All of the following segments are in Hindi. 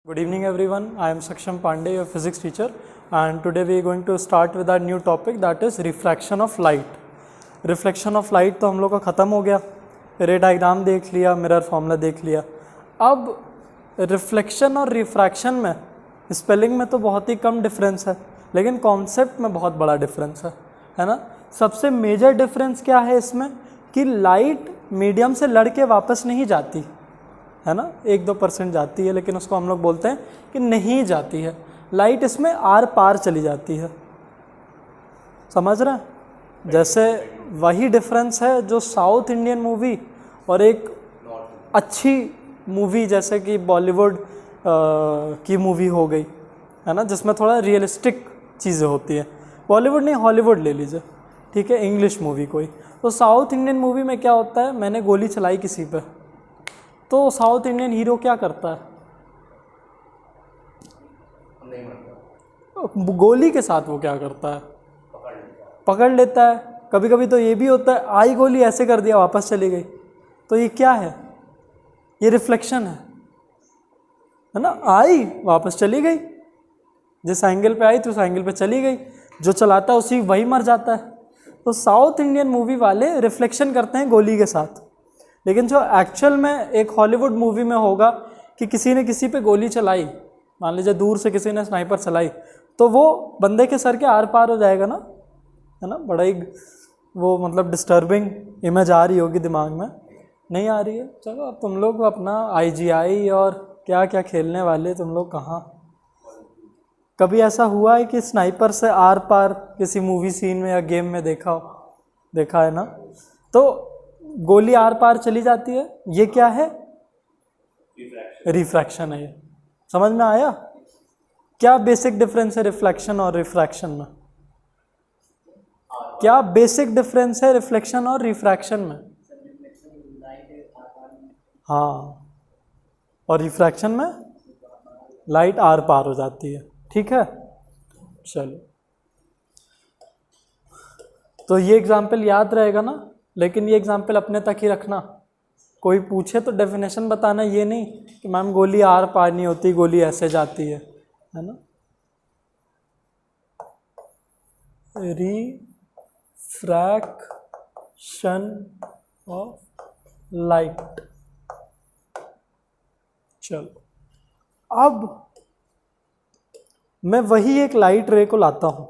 Good evening everyone, I am Saksham Pandey, your physics teacher, and today we are going to start with our new topic, that is refraction of light. Reflection of light तो हम लोग का ख़त्म हो गया, रे डायग्राम देख लिया, मिरर फार्मूला देख लिया. अब रिफ्लेक्शन और रिफ्रैक्शन में स्पेलिंग में तो बहुत ही कम डिफरेंस है, लेकिन कॉन्सेप्ट में बहुत बड़ा डिफरेंस है ना. सबसे मेजर डिफरेंस क्या है इसमें कि लाइट मीडियम से लड़ के वापस नहीं जाती है ना, 1-2% जाती है, लेकिन उसको हम लोग बोलते हैं कि नहीं जाती है. लाइट इसमें आर पार चली जाती है, समझ रहे हैं. जैसे वही डिफरेंस है जो साउथ इंडियन मूवी और एक अच्छी मूवी जैसे कि बॉलीवुड की मूवी हो गई है ना, जिसमें थोड़ा रियलिस्टिक चीज़ें होती है. बॉलीवुड नहीं, हॉलीवुड ले लीजिए, ठीक है, इंग्लिश मूवी कोई. तो साउथ इंडियन मूवी में क्या होता है, मैंने गोली चलाई किसी पे, तो साउथ इंडियन हीरो क्या करता है, गोली के साथ वो क्या करता है, पकड़ लेता है. कभी कभी तो ये भी होता है, आई गोली ऐसे कर दिया वापस चली गई. तो ये क्या है, ये रिफ्लेक्शन है ना. आई वापस चली गई, जिस एंगल पे आई थी उस एंगल पे चली गई, जो चलाता है उसी वही मर जाता है. तो साउथ इंडियन मूवी वाले रिफ्लेक्शन करते हैं गोली के साथ, लेकिन जो एक्चुअल में एक हॉलीवुड मूवी में होगा कि किसी ने किसी पे गोली चलाई, मान लीजिए दूर से किसी ने स्नाइपर चलाई, तो वो बंदे के सर के आर पार हो जाएगा ना, है ना. बड़ा ही वो मतलब डिस्टर्बिंग इमेज आ रही होगी दिमाग में, नहीं आ रही है. चलो अब तुम लोग अपना IGI और क्या क्या खेलने वाले तुम लोग कहाँ. कभी ऐसा हुआ है कि स्नाइपर से आर पार किसी मूवी सीन में या गेम में देखा है ना. तो गोली आर पार चली जाती है, ये क्या है, रिफ्रैक्शन है. ये समझ में आया. क्या बेसिक डिफरेंस है रिफ्लेक्शन और रिफ्रैक्शन में, क्या बेसिक डिफरेंस है रिफ्लेक्शन और रिफ्रैक्शन में. हाँ, और रिफ्रैक्शन में लाइट आर पार हो जाती है, ठीक है. चलो, तो ये एग्जाम्पल याद रहेगा ना, लेकिन ये एग्जाम्पल अपने तक ही रखना. कोई पूछे तो डेफिनेशन बताना, ये नहीं कि मैम गोली आर पार नहीं होती, गोली ऐसे जाती है ना. Refraction of light. चलो, अब मैं वही एक लाइट रे को लाता हूँ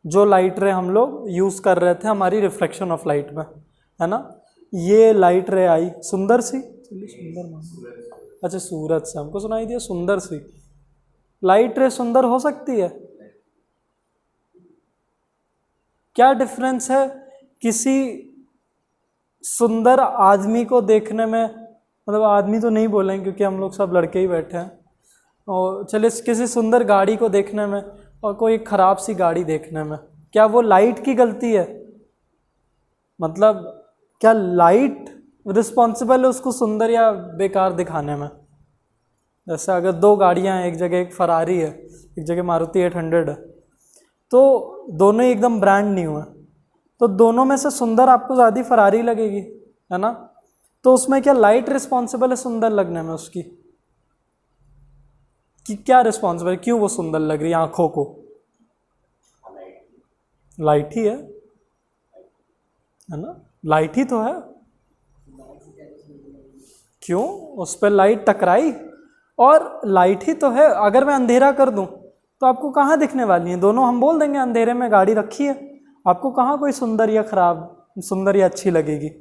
जो लाइट रे हम लोग यूज़ कर रहे थे हमारी रिफ्लेक्शन ऑफ लाइट में, है ना. ये लाइट रे आई सुंदर सी, सुंदर, अच्छा सूरज से हमको सुनाई दिया सुंदर सी. लाइट रे सुंदर हो सकती है. क्या डिफरेंस है किसी सुंदर आदमी को देखने में, मतलब आदमी तो नहीं बोलेंगे क्योंकि हम लोग सब लड़के ही बैठे हैं, और चलिए किसी सुंदर गाड़ी को देखने में और कोई ख़राब सी गाड़ी देखने में, क्या वो लाइट की गलती है, मतलब क्या लाइट रिस्पॉन्सिबल है उसको सुंदर या बेकार दिखाने में. जैसे अगर दो गाड़ियां हैं, एक जगह एक फरारी है, एक जगह मारुति 800 है, तो दोनों ही एकदम ब्रांड न्यू है, तो दोनों में से सुंदर आपको ज़्यादा फरारी लगेगी, है ना. तो उसमें क्या लाइट रिस्पॉन्सिबल है सुंदर लगने में उसकी, कि क्या रिस्पॉन्सिबल है, क्यों वो सुंदर लग रही है आँखों को, लाइट ही है ना. लाइट ही तो है. क्यों, उस पर लाइट टकराई और लाइट ही तो है. अगर मैं अंधेरा कर दूं तो आपको कहाँ दिखने वाली है, दोनों हम बोल देंगे अंधेरे में गाड़ी रखी है, आपको कहाँ कोई सुंदर या खराब, सुंदर या अच्छी लगेगी,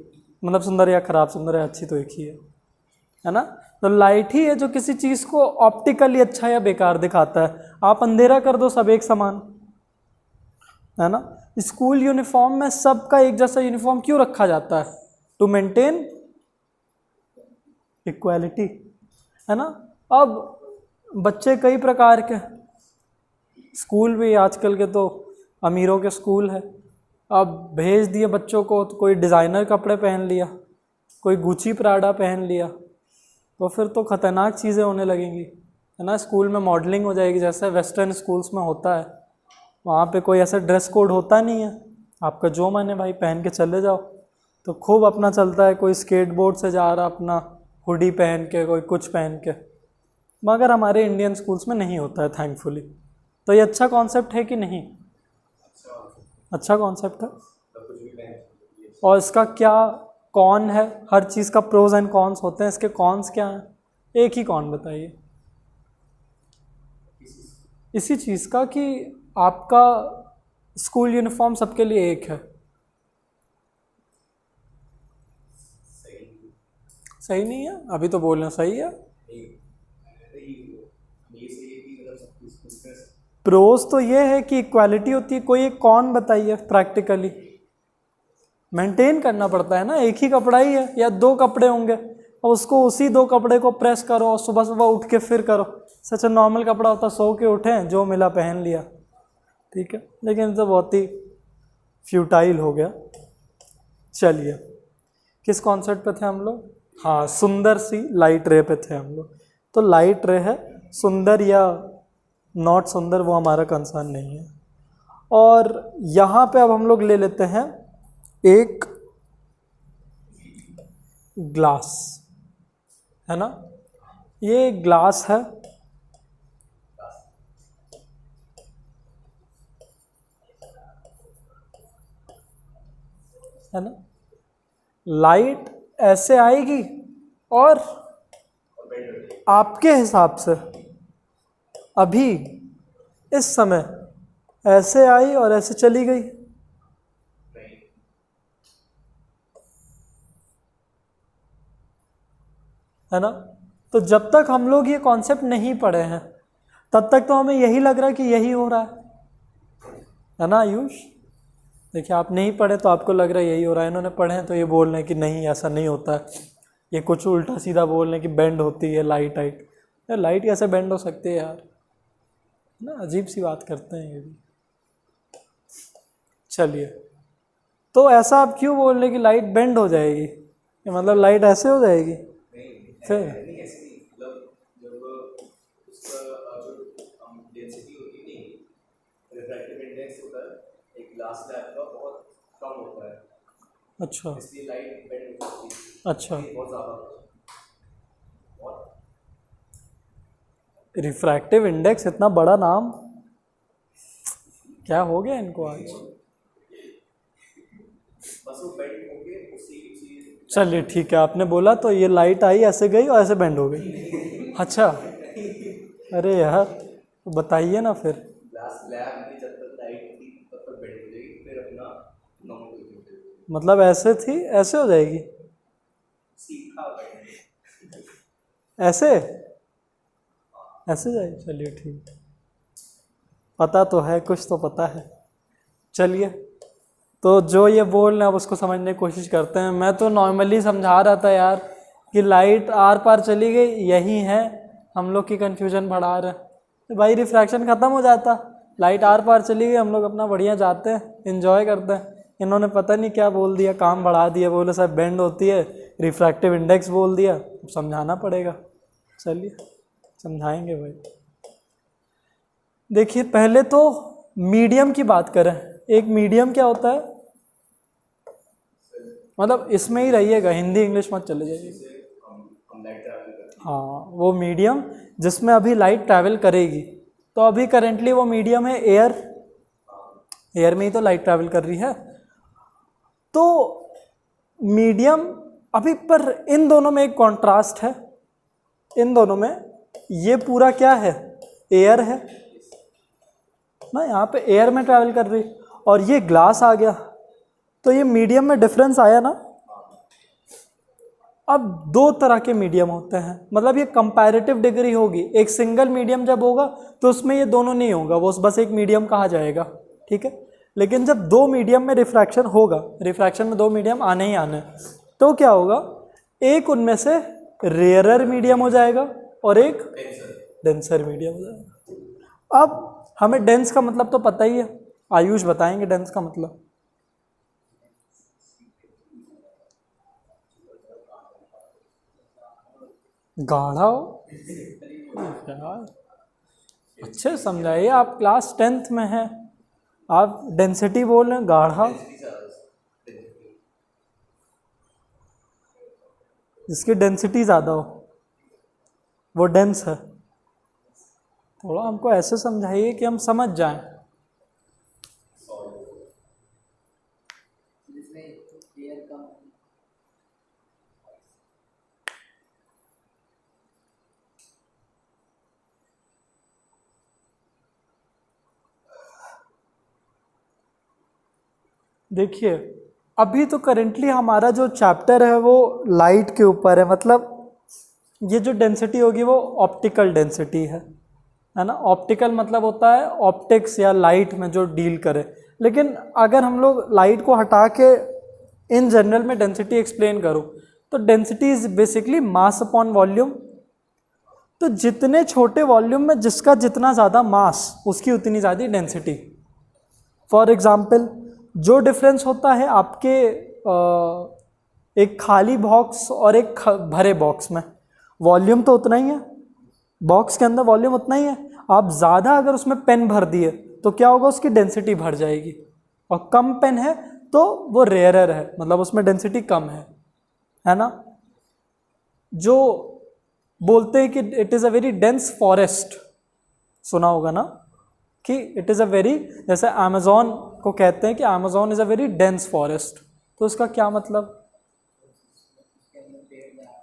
मतलब सुंदर या खराब, सुंदर या अच्छी तो एक ही है ना. तो लाइट ही है जो किसी चीज़ को ऑप्टिकली अच्छा या बेकार दिखाता है. आप अंधेरा कर दो सब एक समान, है ना. स्कूल यूनिफॉर्म में सबका एक जैसा यूनिफॉर्म क्यों रखा जाता है, टू मेंटेन इक्वालिटी, है ना. अब बच्चे कई प्रकार के, स्कूल भी आजकल के तो अमीरों के स्कूल है, अब भेज दिए बच्चों को, तो कोई डिज़ाइनर कपड़े पहन लिया, कोई गुची प्राडा पहन लिया, तो फिर तो ख़तरनाक चीज़ें होने लगेंगी, है ना. स्कूल में मॉडलिंग हो जाएगी, जैसे वेस्टर्न स्कूल्स में होता है. वहाँ पे कोई ऐसा ड्रेस कोड होता नहीं है, आपका जो मन है भाई पहन के चले जाओ. तो खूब अपना चलता है, कोई स्केट बोर्ड से जा रहा अपना हुडी पहन के, कोई कुछ पहन के, मगर हमारे इंडियन स्कूल्स में नहीं होता है थैंकफुली। तो ये अच्छा कॉन्सेप्ट है कि नहीं? अच्छा कॉन्सेप्ट है। और इसका क्या कौन है? हर चीज़ का प्रोज एंड कॉन्स होते हैं, इसके कॉन्स क्या हैं? एक ही कौन बताइए इसी चीज़ का कि आपका स्कूल यूनिफॉर्म सबके लिए एक है। सही नहीं है? अभी तो बोलना सही है। प्रोज तो ये है कि इक्वालिटी होती है। कोई एक कौन बताइए प्रैक्टिकली मेंटेन करना पड़ता है ना। एक ही कपड़ा ही है या दो कपड़े होंगे और उसको उसी दो कपड़े को प्रेस करो और सुबह सुबह उठ के फिर करो। सच नॉर्मल कपड़ा होता, सो के उठे जो मिला पहन लिया, ठीक है। लेकिन तो बहुत ही फ्यूटाइल हो गया। चलिए, किस कॉन्सेप्ट पे थे हम लोग? हाँ, सुंदर सी लाइट रे पे थे हम लोग। तो लाइट रे है, सुंदर या नॉट सुंदर वो हमारा कंसर्न नहीं है। और यहाँ पे अब हम लोग ले लेते हैं एक ग्लास, है ना। ये ग्लास है ना। लाइट ऐसे आएगी और आपके हिसाब से अभी इस समय ऐसे आई और ऐसे चली गई, है ना। तो जब तक हम लोग ये कॉन्सेप्ट नहीं पढ़े हैं तब तक तो हमें यही लग रहा है कि यही हो रहा है ना आयुष। देखिए, आप नहीं पढ़े तो आपको लग रहा है यही हो रहा है, इन्होंने पढ़े हैं तो ये बोल रहे हैं कि नहीं ऐसा नहीं होता है। ये कुछ उल्टा सीधा बोल रहे हैं कि बेंड होती है लाइट। यार लाइट कैसे बेंड हो सकती है यार, ना अजीब सी बात करते हैं ये भी। चलिए, तो ऐसा आप क्यों बोल रहे कि लाइट बेंड हो जाएगी? ये मतलब लाइट ऐसे हो जाएगी फिर? अच्छा अच्छा, रिफ्रैक्टिव इंडेक्स इतना बड़ा नाम, क्या हो गया इनको आज? चलिए ठीक है, आपने बोला तो ये लाइट आई ऐसे गई और ऐसे बेंड हो गई। अच्छा, अरे यार तो बताइए ना फिर। मतलब ऐसे थी ऐसे हो जाएगी? ऐसे ऐसे जाएगी? चलिए ठीक, पता तो है, कुछ तो पता है। चलिए, तो जो ये बोल रहे हैं अब उसको समझने की कोशिश करते हैं। मैं तो नॉर्मली समझा रहा था यार कि लाइट आर पार चली गई, यही है, हम लोग की कन्फ्यूजन बढ़ा रहे हैं। तो भाई रिफ्रैक्शन ख़त्म हो जाता, लाइट आर पार चली गई, हम लोग अपना बढ़िया जाते हैं, इन्जॉय करते हैं। इन्होंने पता नहीं क्या बोल दिया, काम बढ़ा दिया, बोले साहब बेंड होती है, रिफ्रैक्टिव इंडेक्स बोल दिया, अब समझाना पड़ेगा। चलिए समझाएंगे भाई। देखिए, पहले तो मीडियम की बात करें। एक मीडियम क्या होता है? मतलब इसमें ही रहिएगा, हिंदी इंग्लिश मत चले जाइए। हाँ, वो मीडियम जिसमें अभी लाइट ट्रैवल करेगी। तो अभी करेंटली वो मीडियम है एयर। एयर में ही तो लाइट ट्रैवल कर रही है। तो मीडियम अभी, पर इन दोनों में एक कॉन्ट्रास्ट है। इन दोनों में ये पूरा क्या है? एयर है ना, यहाँ पे एयर में ट्रैवल कर रही, और ये ग्लास आ गया, तो ये मीडियम में डिफरेंस आया ना। अब दो तरह के मीडियम होते हैं, मतलब ये कंपैरेटिव डिग्री होगी। एक सिंगल मीडियम जब होगा तो उसमें ये दोनों नहीं होगा, वो बस एक मीडियम कहा जाएगा, ठीक है। लेकिन जब दो मीडियम में रिफ्रैक्शन होगा, रिफ्रैक्शन में दो मीडियम आने ही आने, तो क्या होगा? एक उनमें से रेयरर मीडियम हो जाएगा और एक डेंसर मीडियम हो जाएगा। अब हमें डेंस का मतलब तो पता ही है, आयुष बताएंगे डेंस का मतलब। गाढ़ा हो यार, अच्छे समझाइए, आप क्लास 10th में हैं, आप डेंसिटी बोल रहे हैं, गाढ़ा। जिसकी डेंसिटी ज़्यादा हो वो डेंस है। थोड़ा हमको ऐसे समझाइए कि हम समझ जाएं। देखिए अभी तो करेंटली हमारा जो चैप्टर है वो लाइट के ऊपर है, मतलब ये जो डेंसिटी होगी वो ऑप्टिकल डेंसिटी है ना। ऑप्टिकल मतलब होता है ऑप्टिक्स या लाइट में जो डील करे। लेकिन अगर हम लोग लाइट को हटा के इन जनरल में डेंसिटी एक्सप्लेन करो तो density is basically mass upon volume. तो जितने छोटे वॉल्यूम में जिसका जितना ज़्यादा मास उसकी उतनी ज़्यादा डेंसिटी। फॉर एग्जाम्पल जो डिफरेंस होता है आपके एक खाली बॉक्स और एक भरे बॉक्स में, वॉल्यूम तो उतना ही है, बॉक्स के अंदर वॉल्यूम उतना ही है। आप ज़्यादा अगर उसमें पेन भर दिए तो क्या होगा, उसकी डेंसिटी बढ़ जाएगी। और कम पेन है तो वो रेयरर है, मतलब उसमें डेंसिटी कम है ना। जो बोलते हैं कि it is a very dense forest, सुना होगा ना कि इट इज़ अ वेरी, जैसे अमेज़ॉन को कहते हैं कि Amazon is a very dense forest, तो इसका क्या मतलब,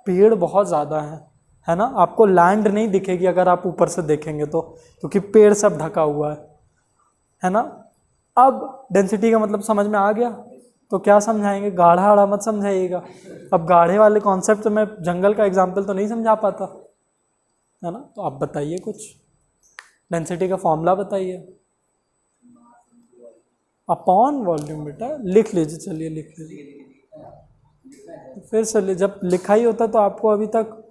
पेड़ बहुत ज़्यादा है ना। आपको लैंड नहीं दिखेगी अगर आप ऊपर से देखेंगे तो, क्योंकि पेड़ सब ढका हुआ है ना। अब डेंसिटी का मतलब समझ में आ गया, तो क्या समझाएंगे, गाढ़ा आड़ा मत समझाइएगा। अब गाढ़े वाले कॉन्सेप्ट तो मैं जंगल का एग्जाम्पल तो नहीं समझा पाता है ना। तो आप बताइए कुछ, डेंसिटी का फॉर्मूला बताइए। अपॉन वॉल्यूम, बेटा लिख लीजिए, चलिए लिख लीजिए फिर से। जब लिखा ही होता तो आपको अभी तक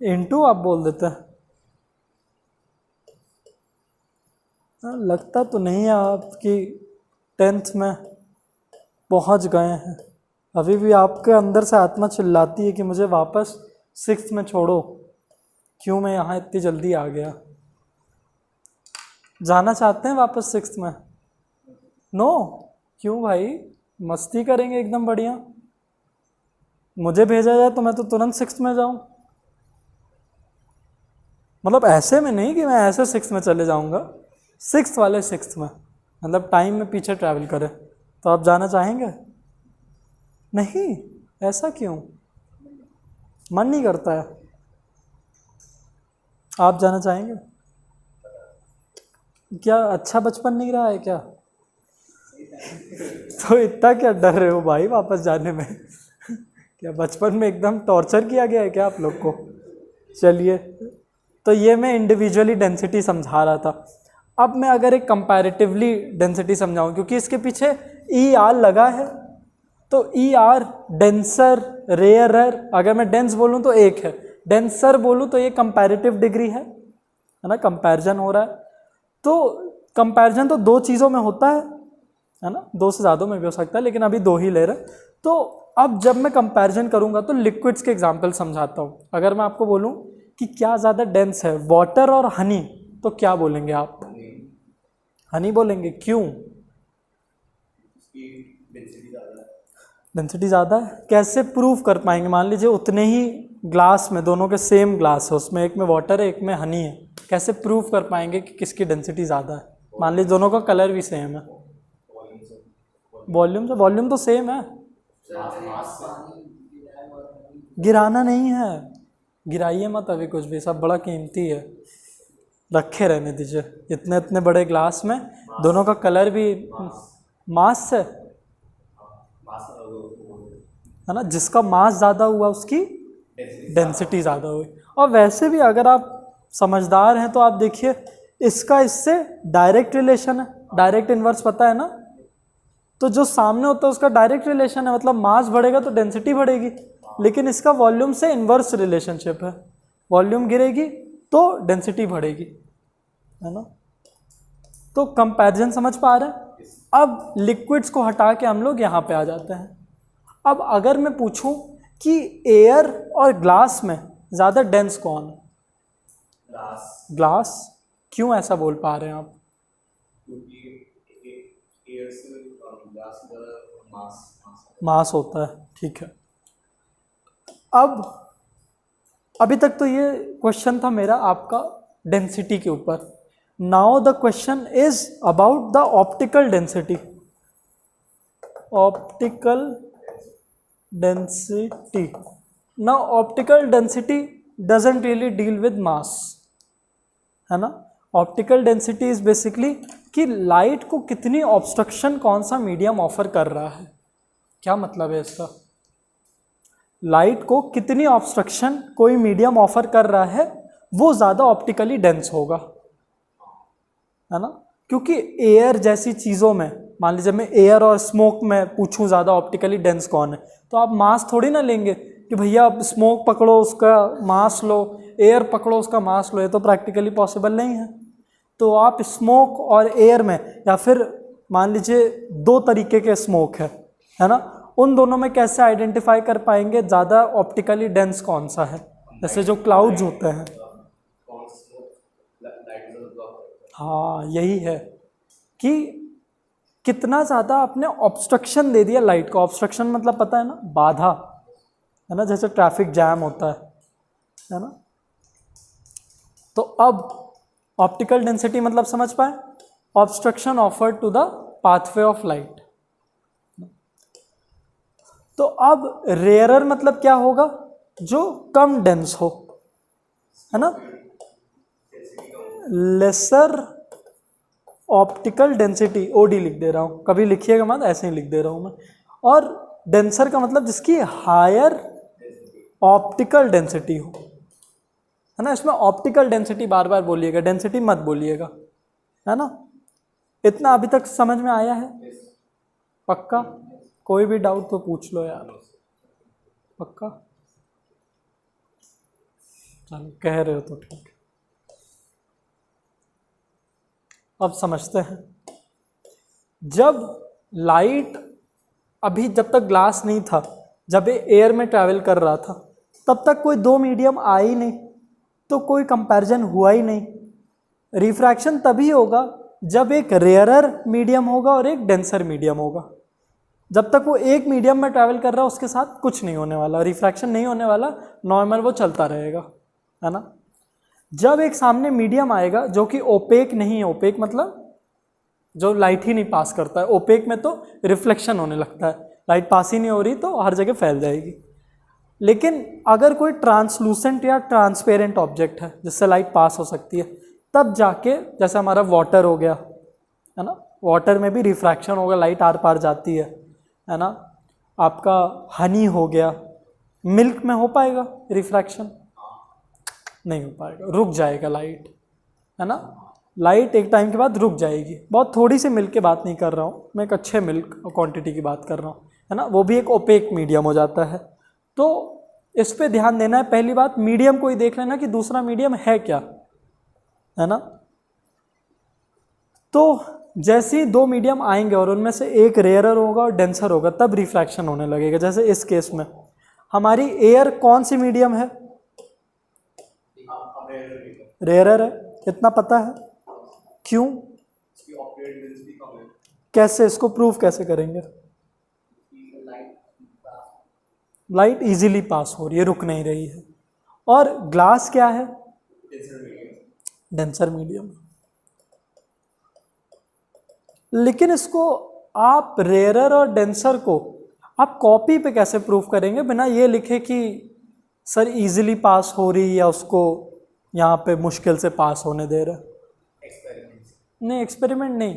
इनटू आप बोल देते हैं। लगता तो नहीं है आपकी 10th में पहुंच गए हैं। अभी भी आपके अंदर से आत्मा चिल्लाती है कि मुझे वापस 6th में छोड़ो, क्यों मैं यहाँ इतनी जल्दी आ गया। जाना चाहते हैं वापस 6th में? नो, क्यों भाई, मस्ती करेंगे एकदम बढ़िया। मुझे भेजा जाए तो मैं तो तुरंत 6th में जाऊं, मतलब ऐसे में नहीं कि मैं ऐसे 6th में चले जाऊंगा, 6th वाले 6th में, मतलब टाइम में पीछे ट्रैवल करे। तो आप जाना चाहेंगे? नहीं, ऐसा क्यों, मन नहीं करता है? आप जाना चाहेंगे क्या? अच्छा बचपन नहीं रहा है क्या? तो इतना क्या डर रहे हो भाई वापस जाने में? क्या बचपन में एकदम टॉर्चर किया गया है क्या आप लोग को? चलिए, तो ये मैं इंडिविजुअली डेंसिटी समझा रहा था। अब मैं अगर एक कंपैरेटिवली डेंसिटी समझाऊं, क्योंकि इसके पीछे ई आर लगा है, तो ई आर डेंसर रेयरर, अगर मैं डेंस बोलूं तो एक है, डेंसर बोलूं तो ये कंपैरेटिव डिग्री है ना, कंपैरिजन हो रहा है। तो कंपैरिजन तो दो चीज़ों में होता है ना, दो से ज़्यादा में भी हो सकता है, लेकिन अभी दो ही ले रहे। तो अब जब मैं कंपैरिजन करूंगा तो लिक्विड्स के एग्जांपल समझाता हूँ। अगर मैं आपको बोलूँ कि क्या ज़्यादा डेंस है, वाटर और हनी, तो क्या बोलेंगे आप? हनी बोलेंगे, क्यों? डेंसिटी ज़्यादा है। कैसे प्रूव कर पाएंगे? मान लीजिए उतने ही ग्लास में, दोनों के सेम ग्लास है, उसमें एक में वाटर है एक में हनी है, कैसे प्रूव कर पाएंगे कि किसकी डेंसिटी ज़्यादा है? मान लीजिए दोनों का कलर भी सेम है, वॉल्यूम से, वॉल्यूम तो सेम है। गिराना नहीं है, गिराइए मत अभी कुछ भी, सब बड़ा कीमती है, रखे रहने दीजिए। इतने इतने बड़े ग्लास में दोनों का कलर भी मास से है ना, जिसका मास ज़्यादा हुआ उसकी डेंसिटी ज़्यादा हुई। और वैसे भी अगर आप समझदार हैं तो आप देखिए, इसका इससे डायरेक्ट रिलेशन है, डायरेक्ट इन्वर्स पता है ना। तो जो सामने होता है उसका डायरेक्ट रिलेशन है, मतलब मास बढ़ेगा तो डेंसिटी बढ़ेगी, लेकिन इसका वॉल्यूम से इन्वर्स रिलेशनशिप है, वॉल्यूम गिरेगी तो डेंसिटी बढ़ेगी, है ना। तो कंपैरिजन समझ पा रहे हैं? अब लिक्विड्स को हटा के हम लोग यहाँ पे आ जाते हैं। अब अगर मैं पूछूं कि एयर और ग्लास में ज़्यादा डेंस कौन है? ग्लास। क्यों ऐसा बोल पा रहे हैं आप? मास होता है, ठीक है। अब अभी तक तो ये क्वेश्चन था मेरा आपका डेंसिटी के ऊपर, now the question is about the optical density. Optical density. Now optical density doesn't really deal with mass, है ना. ऑप्टिकल डेंसिटी इज बेसिकली कि लाइट को कितनी ऑब्स्ट्रक्शन कौन सा मीडियम ऑफर कर रहा है. क्या मतलब है इसका? लाइट को कितनी ऑब्स्ट्रक्शन कोई मीडियम ऑफर कर रहा है वो ज़्यादा ऑप्टिकली डेंस होगा, है ना. क्योंकि एयर जैसी चीज़ों में, मान लीजिए मैं एयर और स्मोक में पूछूं ज़्यादा ऑप्टिकली डेंस कौन है, तो आप मास थोड़ी ना लेंगे कि भैया आप स्मोक पकड़ो उसका मास लो, एयर पकड़ो उसका मास लो. ये तो प्रैक्टिकली पॉसिबल नहीं है. तो आप स्मोक और एयर में, या फिर मान लीजिए दो तरीके के स्मोक है ना, उन दोनों में कैसे आइडेंटिफाई कर पाएंगे ज़्यादा ऑप्टिकली डेंस कौन सा है. जैसे जो क्लाउड्स होते हैं, हाँ यही है कि कितना ज़्यादा आपने ऑब्स्ट्रक्शन दे दिया लाइट को. ऑब्स्ट्रक्शन मतलब पता है ना, बाधा, है ना, जैसे ट्रैफिक जैम होता है ना. तो अब ऑप्टिकल डेंसिटी मतलब समझ पाए, obstruction offered to the pathway of light. तो अब रेयरर मतलब क्या होगा? जो कम डेंस हो, है ना. लेसर ऑप्टिकल डेंसिटी, ओडी लिख दे रहा हूँ, कभी लिखिएगा मत, ऐसे ही लिख दे रहा हूँ मैं. और डेंसर का मतलब जिसकी हायर ऑप्टिकल डेंसिटी हो, है ना. इसमें ऑप्टिकल डेंसिटी बार बार बोलिएगा, डेंसिटी मत बोलिएगा, है ना. इतना अभी तक समझ में आया है? पक्का? कोई भी डाउट तो पूछ लो यार. पक्का? चलो कह रहे हो तो ठीक. अब समझते हैं. जब लाइट, अभी जब तक ग्लास नहीं था, जब ये एयर में ट्रैवल कर रहा था, तब तक कोई दो मीडियम आए ही नहीं, तो कोई कंपैरिजन हुआ ही नहीं. रिफ्रैक्शन तभी होगा जब एक रेयरर मीडियम होगा और एक डेंसर मीडियम होगा. जब तक वो एक मीडियम में ट्रैवल कर रहा है उसके साथ कुछ नहीं होने वाला, रिफ्रैक्शन नहीं होने वाला, नॉर्मल वो चलता रहेगा, है ना. जब एक सामने मीडियम आएगा जो कि ओपेक नहीं है, ओपेक मतलब जो लाइट ही नहीं पास करता है, ओपेक में तो रिफ्लेक्शन होने लगता है, लाइट पास ही नहीं हो रही तो हर जगह फैल जाएगी. लेकिन अगर कोई ट्रांसलूसेंट या ट्रांसपेरेंट ऑब्जेक्ट है जिससे लाइट पास हो सकती है, तब जाके, जैसे हमारा वाटर हो गया, है ना, वाटर में भी रिफ्रैक्शन होगा, लाइट आर पार जाती है ना. आपका हनी हो गया, मिल्क में हो पाएगा रिफ्रैक्शन? नहीं हो पाएगा, रुक जाएगा लाइट, है ना. लाइट एक टाइम के बाद रुक जाएगी. बहुत थोड़ी सी मिल्क की बात नहीं कर रहा हूँ मैं, एक अच्छे मिल्क क्वांटिटी की बात कर रहा हूँ, है ना. वो भी एक ओपेक मीडियम हो जाता है. तो इस पे ध्यान देना है. पहली बात, मीडियम को ही देख लेना कि दूसरा मीडियम है क्या, है ना. तो जैसे ही दो मीडियम आएंगे और उनमें से एक रेयरर होगा और डेंसर होगा, तब रिफ्रैक्शन होने लगेगा. जैसे इस केस में हमारी एयर कौन सी मीडियम है? रेयरर है, इतना पता है. क्यों? कैसे, इसको प्रूव कैसे करेंगे? लाइट इजीली पास हो रही है, रुक नहीं रही है. और ग्लास क्या है? Denser medium. लेकिन इसको आप रेयरर और डेंसर को आप कॉपी पे कैसे प्रूफ करेंगे बिना ये लिखे कि सर इजीली पास हो रही या उसको यहाँ पे मुश्किल से पास होने दे रहे? नहीं, एक्सपेरिमेंट नहीं.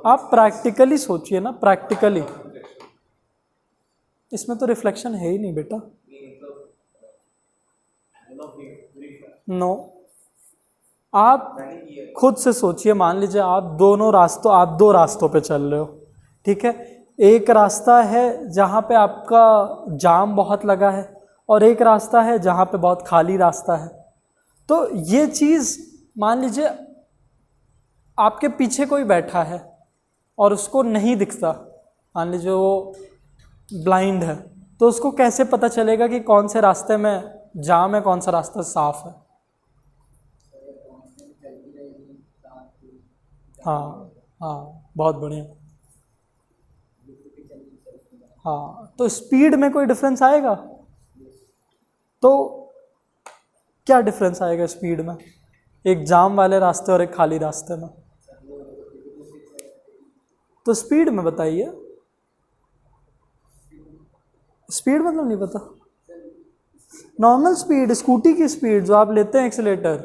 आप प्रैक्टिकली सोचिए ना, प्रैक्टिकली. इसमें तो रिफ्लेक्शन है ही नहीं बेटा. नो, आप खुद से सोचिए. मान लीजिए आप दो रास्तों पे चल रहे हो, ठीक है. एक रास्ता है जहाँ पे आपका जाम बहुत लगा है और एक रास्ता है जहाँ पे बहुत खाली रास्ता है. तो ये चीज़, मान लीजिए आपके पीछे कोई बैठा है और उसको नहीं दिखता, मान लीजिए वो ब्लाइंड है, तो उसको कैसे पता चलेगा कि कौन से रास्ते में जाम है, कौन सा रास्ता साफ है? हाँ हाँ, बहुत बढ़िया. हाँ, तो स्पीड में कोई डिफरेंस आएगा? तो क्या डिफरेंस आएगा स्पीड में, एक जाम वाले रास्ते और एक खाली रास्ते में? तो स्पीड में बताइए, स्पीड मतलब नहीं पता? नॉर्मल स्पीड, स्कूटी की स्पीड जो आप लेते हैं एक्सीलेटर।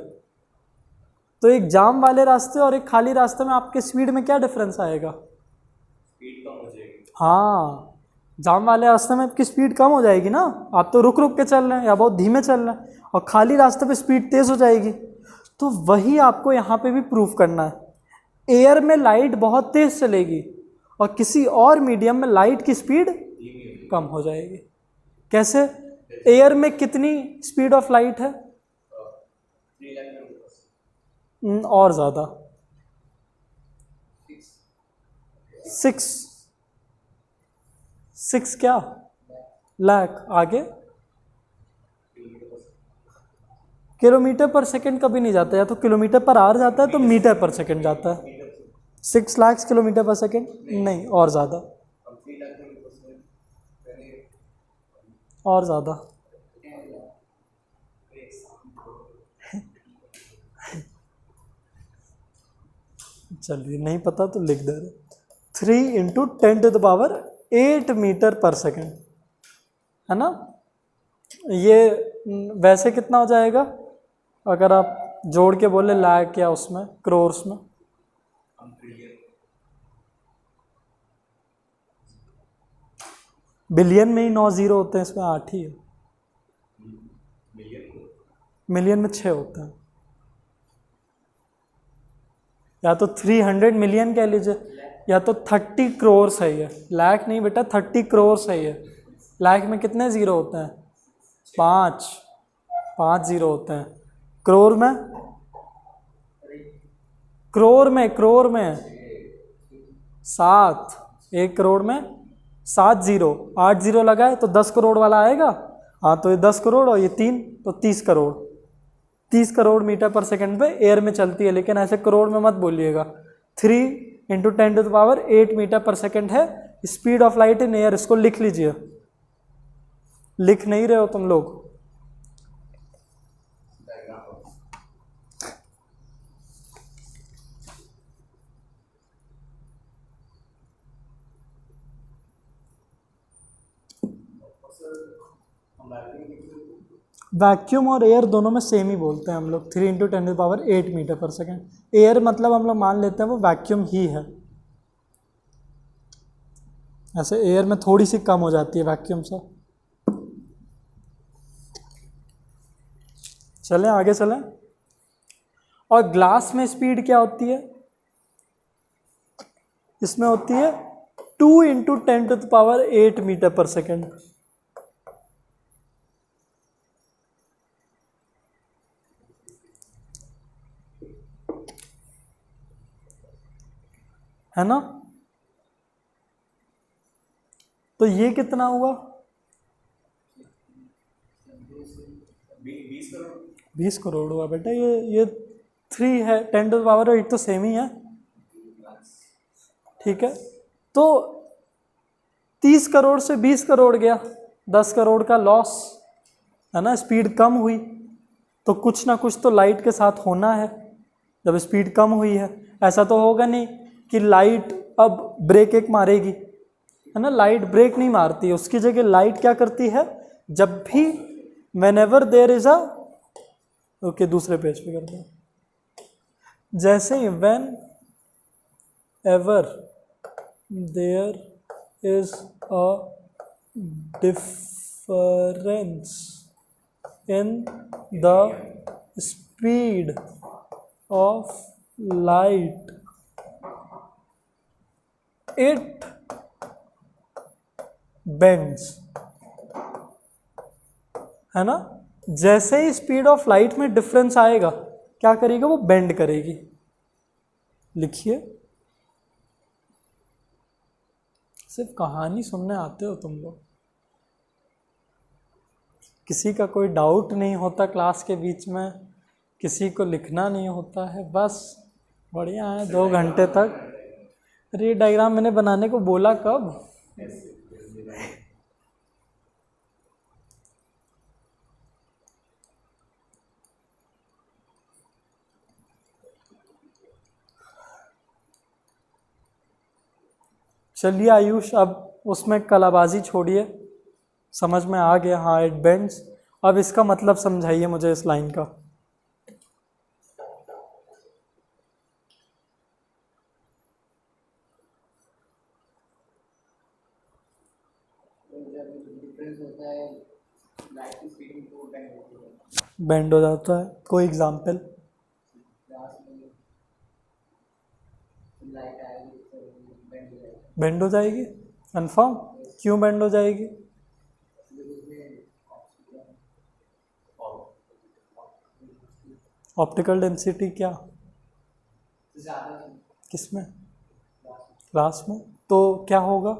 तो एक जाम वाले रास्ते और एक खाली रास्ते में आपके स्पीड में क्या डिफरेंस आएगा? स्पीड कम हो जाएगी। हाँ, जाम वाले रास्ते में आपकी स्पीड कम हो जाएगी ना, आप तो रुक रुक के चल रहे हैं या बहुत धीमे चल रहे हैं, और खाली रास्ते पे स्पीड तेज हो जाएगी। तो वही आपको यहाँ पे भी प्रूफ करना है। एयर में लाइट बहुत तेज चलेगी और किसी और मीडियम में लाइट की स्पीड कम हो जाएगी। कैसे? एयर में कितनी स्पीड ऑफ लाइट है? और ज़्यादा, 6 क्या? लाख। आगे किलोमीटर पर सेकंड कभी नहीं जाता, या तो किलोमीटर पर आवर जाता है तो मीटर पर सेकंड जाता है। 6 लाख किलोमीटर पर सेकंड नहीं, और ज़्यादा, और ज़्यादा। चलिए, नहीं पता तो लिख दे रहे, 3 × 10⁸ मीटर पर सेकंड, है ना? ये वैसे कितना हो जाएगा अगर आप जोड़ के बोले लाख या उसमें करोर्स में? बिलियन में ही 9 जीरो होते हैं, इसमें 8 ही है। मिलियन में 6 होते हैं। या तो 300 मिलियन कह लीजिए, या तो 30 करोड़ सही है। लाख नहीं बेटा, 30 करोड़ सही है। लाख में कितने ज़ीरो होते हैं? 5 ज़ीरो होते हैं। करोड़ में? करोड़ में 7। 1 करोड़ में 7 ज़ीरो, 8 ज़ीरो लगाए तो 10 करोड़ वाला आएगा। हाँ, तो ये 10 करोड़ और ये 3 तो 30 करोड़। 30 करोड़ मीटर पर सेकंड पे एयर में चलती है, लेकिन ऐसे करोड़ में मत बोलिएगा। 3 × 10⁸ मीटर पर सेकंड है speed of light in air. इसको लिख लीजिए। लिख नहीं रहे हो तुम लोग? वैक्यूम और एयर दोनों में सेम ही बोलते हैं हम लोग। 3 × 10⁸ मीटर पर सेकंड। एयर मतलब हम लोग मान लेते हैं वो वैक्यूम ही है। ऐसे एयर में थोड़ी सी कम हो जाती है वैक्यूम से। चलें आगे चलें। और ग्लास में स्पीड क्या होती है? इसमें होती है 2 × 10⁸ मीटर पर सेकंड। है ना? तो ये कितना हुआ? 20 करोड़ हुआ बेटा। ये 3 है, 10⁸ तो सेम ही है। ठीक है, तो 30 करोड़ से 20 करोड़ गया, 10 करोड़ का लॉस, है ना? स्पीड कम हुई तो कुछ ना कुछ तो लाइट के साथ होना है। जब स्पीड कम हुई है, ऐसा तो होगा नहीं कि लाइट अब ब्रेक एक मारेगी, है ना? लाइट ब्रेक नहीं मारती, उसकी जगह लाइट क्या करती है, जब भी whenever there is a, okay दूसरे पेज पे करते हैं, जैसे ही whenever there is a difference in the speed of light it bends, है ना? जैसे ही स्पीड ऑफ लाइट में डिफरेंस आएगा, क्या करेगा? वो बेंड करेगी। लिखिए। सिर्फ कहानी सुनने आते हो तुम लोग, किसी का कोई डाउट नहीं होता क्लास के बीच में, किसी को लिखना नहीं होता है, बस बढ़िया है 2 घंटे तक। अरे डायग्राम मैंने बनाने को बोला कब? चलिए आयुष, अब उसमें कलाबाजी छोड़िए, समझ में आ गया, हाँ इट बेंड्स। अब इसका मतलब समझाइए मुझे इस लाइन का। डिफरेंस होता है लाइट की स्पीड में तो बेंड होती है। बेंड हो जाता है, कोई एग्जाम्पल? ग्लास में लाइट आएगी तो बेंड हो जाएगा। बेंड हो जाएगी, कन्फर्म? क्यों बेंड हो जाएगी? ऑप्टिकल डेंसिटी क्या ज़्यादा किसमें? ग्लास में। तो क्या होगा?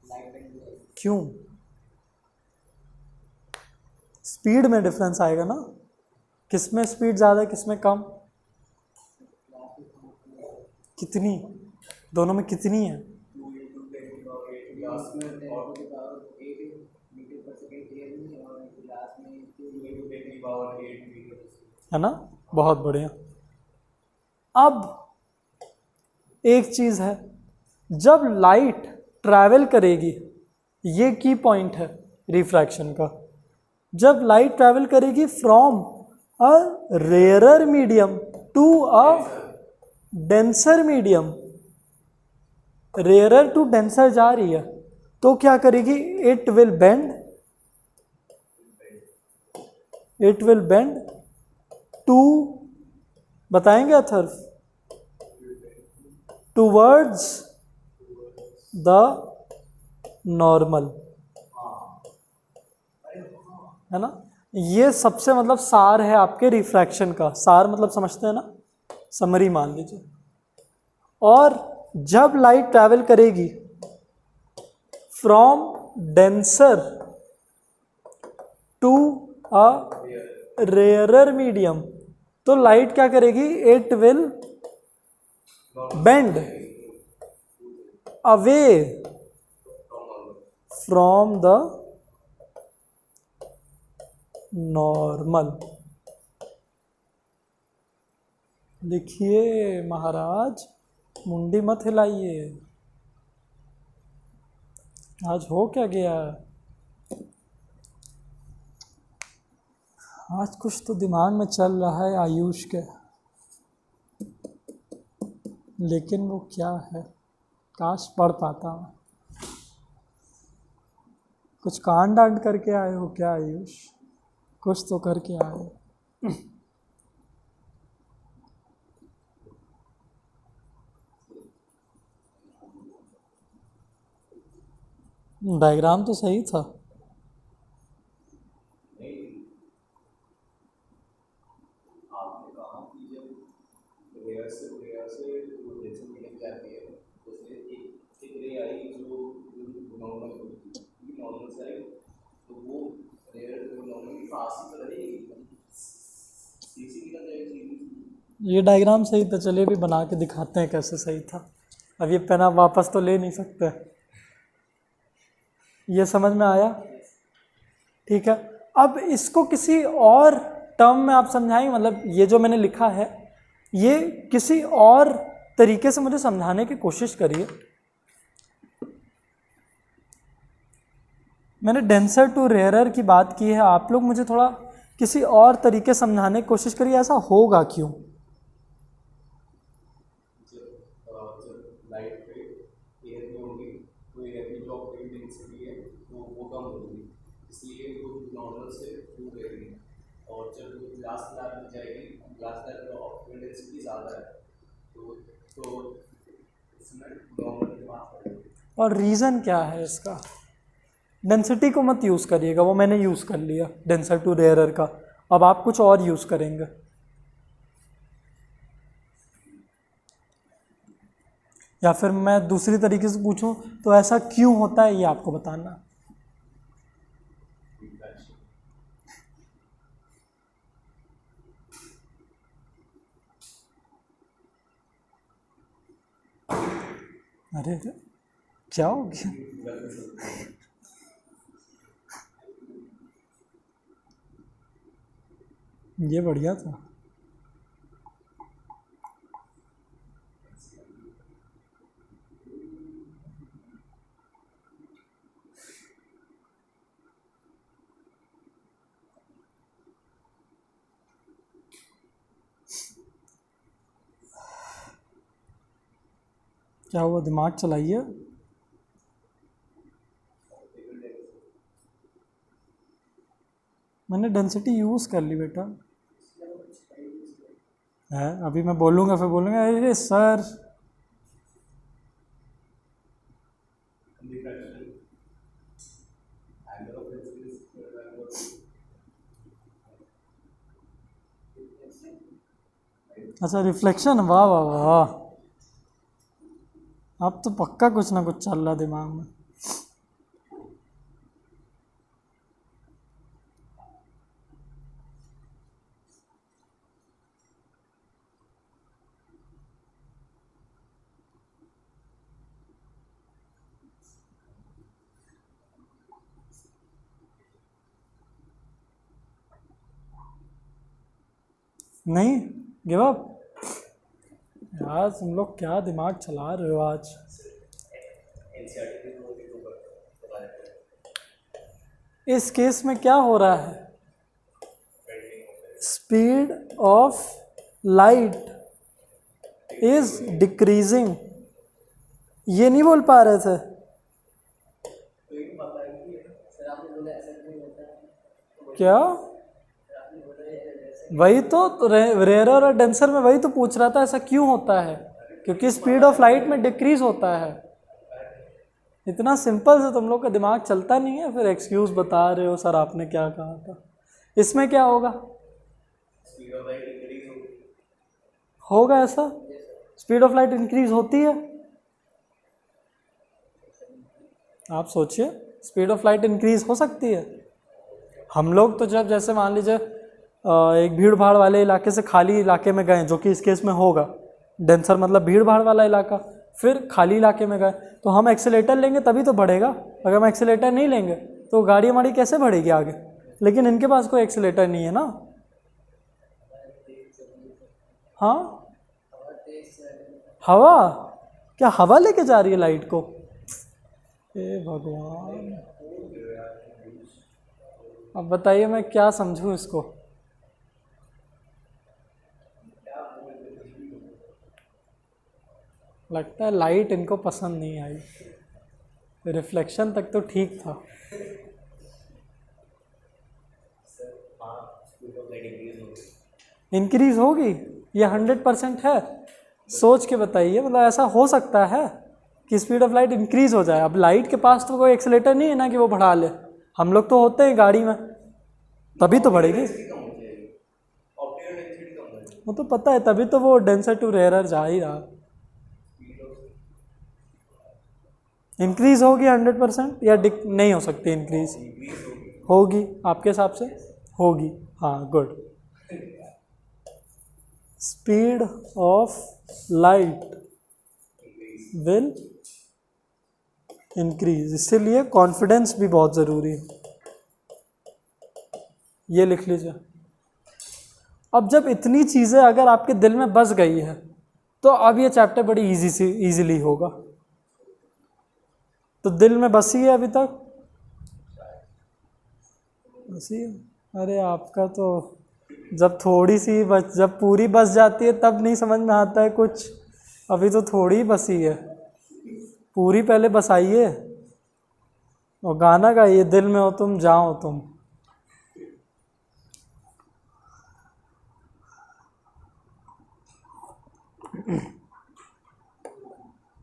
लाइट बेंड हो जाएगी। क्यों? स्पीड में डिफरेंस आएगा ना, किसमें स्पीड ज़्यादा किसमें कम? कितनी? दोनों में कितनी है? ग्लास में 8 मीटर पर सेकेंड एयर में और ग्लास में 2 × 10⁸ मीटर, है ना, बहुत बढ़िया। अब एक चीज़ है, जब लाइट ट्रैवल करेगी, ये की पॉइंट है रिफ्रैक्शन का, जब लाइट ट्रैवल करेगी from a rarer medium to a denser medium, rarer to denser जा रही है, तो क्या करेगी? इट विल बेंड टू, बताएंगे अथर्व? टूवर्ड्स द नॉर्मल, है ना। ये सबसे मतलब सार है आपके रिफ्रैक्शन का। सार मतलब समझते हैं ना, समरी मान लीजिए। और जब लाइट ट्रैवल करेगी from denser to a rarer medium, तो लाइट क्या करेगी? It will bend away from the normal. लिखिए महाराज, मुंडी मत हिलाइए, आज हो क्या गया? आज कुछ तो दिमाग में चल रहा है आयुष के, लेकिन वो क्या है, काश पढ़ पाता। कुछ कांड डांड करके आए हो क्या आयुष? कुछ तो करके आए। डायग्राम तो सही था। आपने कहा कि जब रेयर से डेंसर मीडियम जाती है तो उसमें एक रे आई जो नॉर्मल होती है, नॉर्मल से आई तो वो रेयर नॉर्मल की पास ही रहेगी, सीसी निकल जाएगी। ये डायग्राम सही था, चलिए भी बना के दिखाते हैं कैसे सही था। अब ये पेन आप वापस तो ले नहीं सकते, ये समझ में आया? ठीक है, अब इसको किसी और टर्म में आप समझाएंगे, मतलब ये जो मैंने लिखा है ये किसी और तरीके से मुझे समझाने की कोशिश करिए। मैंने डेंसर टू रेयरर की बात की है, आप लोग मुझे थोड़ा किसी और तरीके समझाने की कोशिश करिए, ऐसा होगा क्यों? लाइट पे एयर में होगी तो एयर की जो ऑप्टिकल डेंसिटी है वो कम होगी, इसलिए वो नॉर्मल से दूर रहेगी। और जब वो ग्लास स्लैब में जाएगी, ग्लास स्लैब में ऑप्टिकल डेंसिटी ज़्यादा है तो इसमें नॉर्मल के पास रहेगी। और रीज़न क्या है इसका? डेंसिटी को मत यूज़ करिएगा, वो मैंने यूज़ कर लिया डेंसर टू रेयरर का, अब आप कुछ और यूज़ करेंगे। या फिर मैं दूसरी तरीके से पूछूं तो ऐसा क्यों होता है ये आपको बताना। अरे क्या हो गया? ये बढ़िया था। क्या हुआ, दिमाग चलाइए। मैंने डेंसिटी यूज़ कर ली बेटा। है अभी मैं बोलूँगा, फिर बोलूँगा अरे सर। अच्छा रिफ्लेक्शन, वाह वाह वाह, अब तो पक्का कुछ ना कुछ चल रहा दिमाग में। नहीं गिव अप यार, तुम लोग क्या दिमाग चला रहे हो आज। इस केस में क्या हो रहा है, speed of light is decreasing. ये नहीं बोल पा रहे थे। क्या, वही तो रेयरर और डेंसर में वही तो पूछ रहा था, ऐसा क्यों होता है, क्योंकि स्पीड ऑफ लाइट में डिक्रीज होता है। इतना सिंपल से तुम लोग का दिमाग चलता नहीं है, फिर एक्सक्यूज बता रहे हो सर आपने क्या कहा था। इसमें क्या होगा, होगा ऐसा, स्पीड ऑफ लाइट इंक्रीज होती है। आप सोचिए, स्पीड ऑफ लाइट इंक्रीज हो सकती है। हम लोग तो जब जैसे मान लीजिए एक भीड़ भाड़ वाले इलाके से खाली इलाके में गए, जो कि इस केस में होगा, डेंसर मतलब भीड़ भाड़ वाला इलाका, फिर खाली इलाके में गए, तो हम एक्सीलेटर लेंगे तभी तो बढ़ेगा। अगर हम एक्सीलेटर नहीं लेंगे तो गाड़ी हमारी कैसे बढ़ेगी आगे। लेकिन इनके पास कोई एक्सीलेटर नहीं है ना। हाँ हवा, क्या हवा लेके जा रही है लाइट को, हे भगवान। अब बताइए मैं क्या समझूं इसको। लगता है लाइट इनको पसंद नहीं आई, रिफ्लेक्शन तक तो ठीक था। इंक्रीज होगी, ये 100% है। सोच के बताइए, मतलब ऐसा हो सकता है कि स्पीड ऑफ लाइट इंक्रीज हो जाए। अब लाइट के पास तो कोई एक्सीलेटर नहीं है ना कि वो बढ़ा ले, हम लोग तो होते हैं गाड़ी में, तभी तो बढ़ेगी। वो तो पता है, तभी तो वो डेंसर टू रेयरर जा ही रहा। इंक्रीज होगी 100% या नहीं हो सकती इंक्रीज, होगी आपके हिसाब से, होगी। हाँ good. Speed of light will increase, इसीलिए कॉन्फिडेंस भी बहुत ज़रूरी है। ये लिख लीजिए। अब जब इतनी चीज़ें अगर आपके दिल में बस गई है, तो अब ये चैप्टर बड़ी इजीली होगा। तो दिल में बसी है अभी तक, बसी है। अरे आपका तो जब थोड़ी सी बस, जब पूरी बस जाती है तब नहीं समझ में आता है कुछ, अभी तो थोड़ी बसी है, पूरी पहले बसाइए और गाना गाइए, दिल में हो तुम जाओ तुम।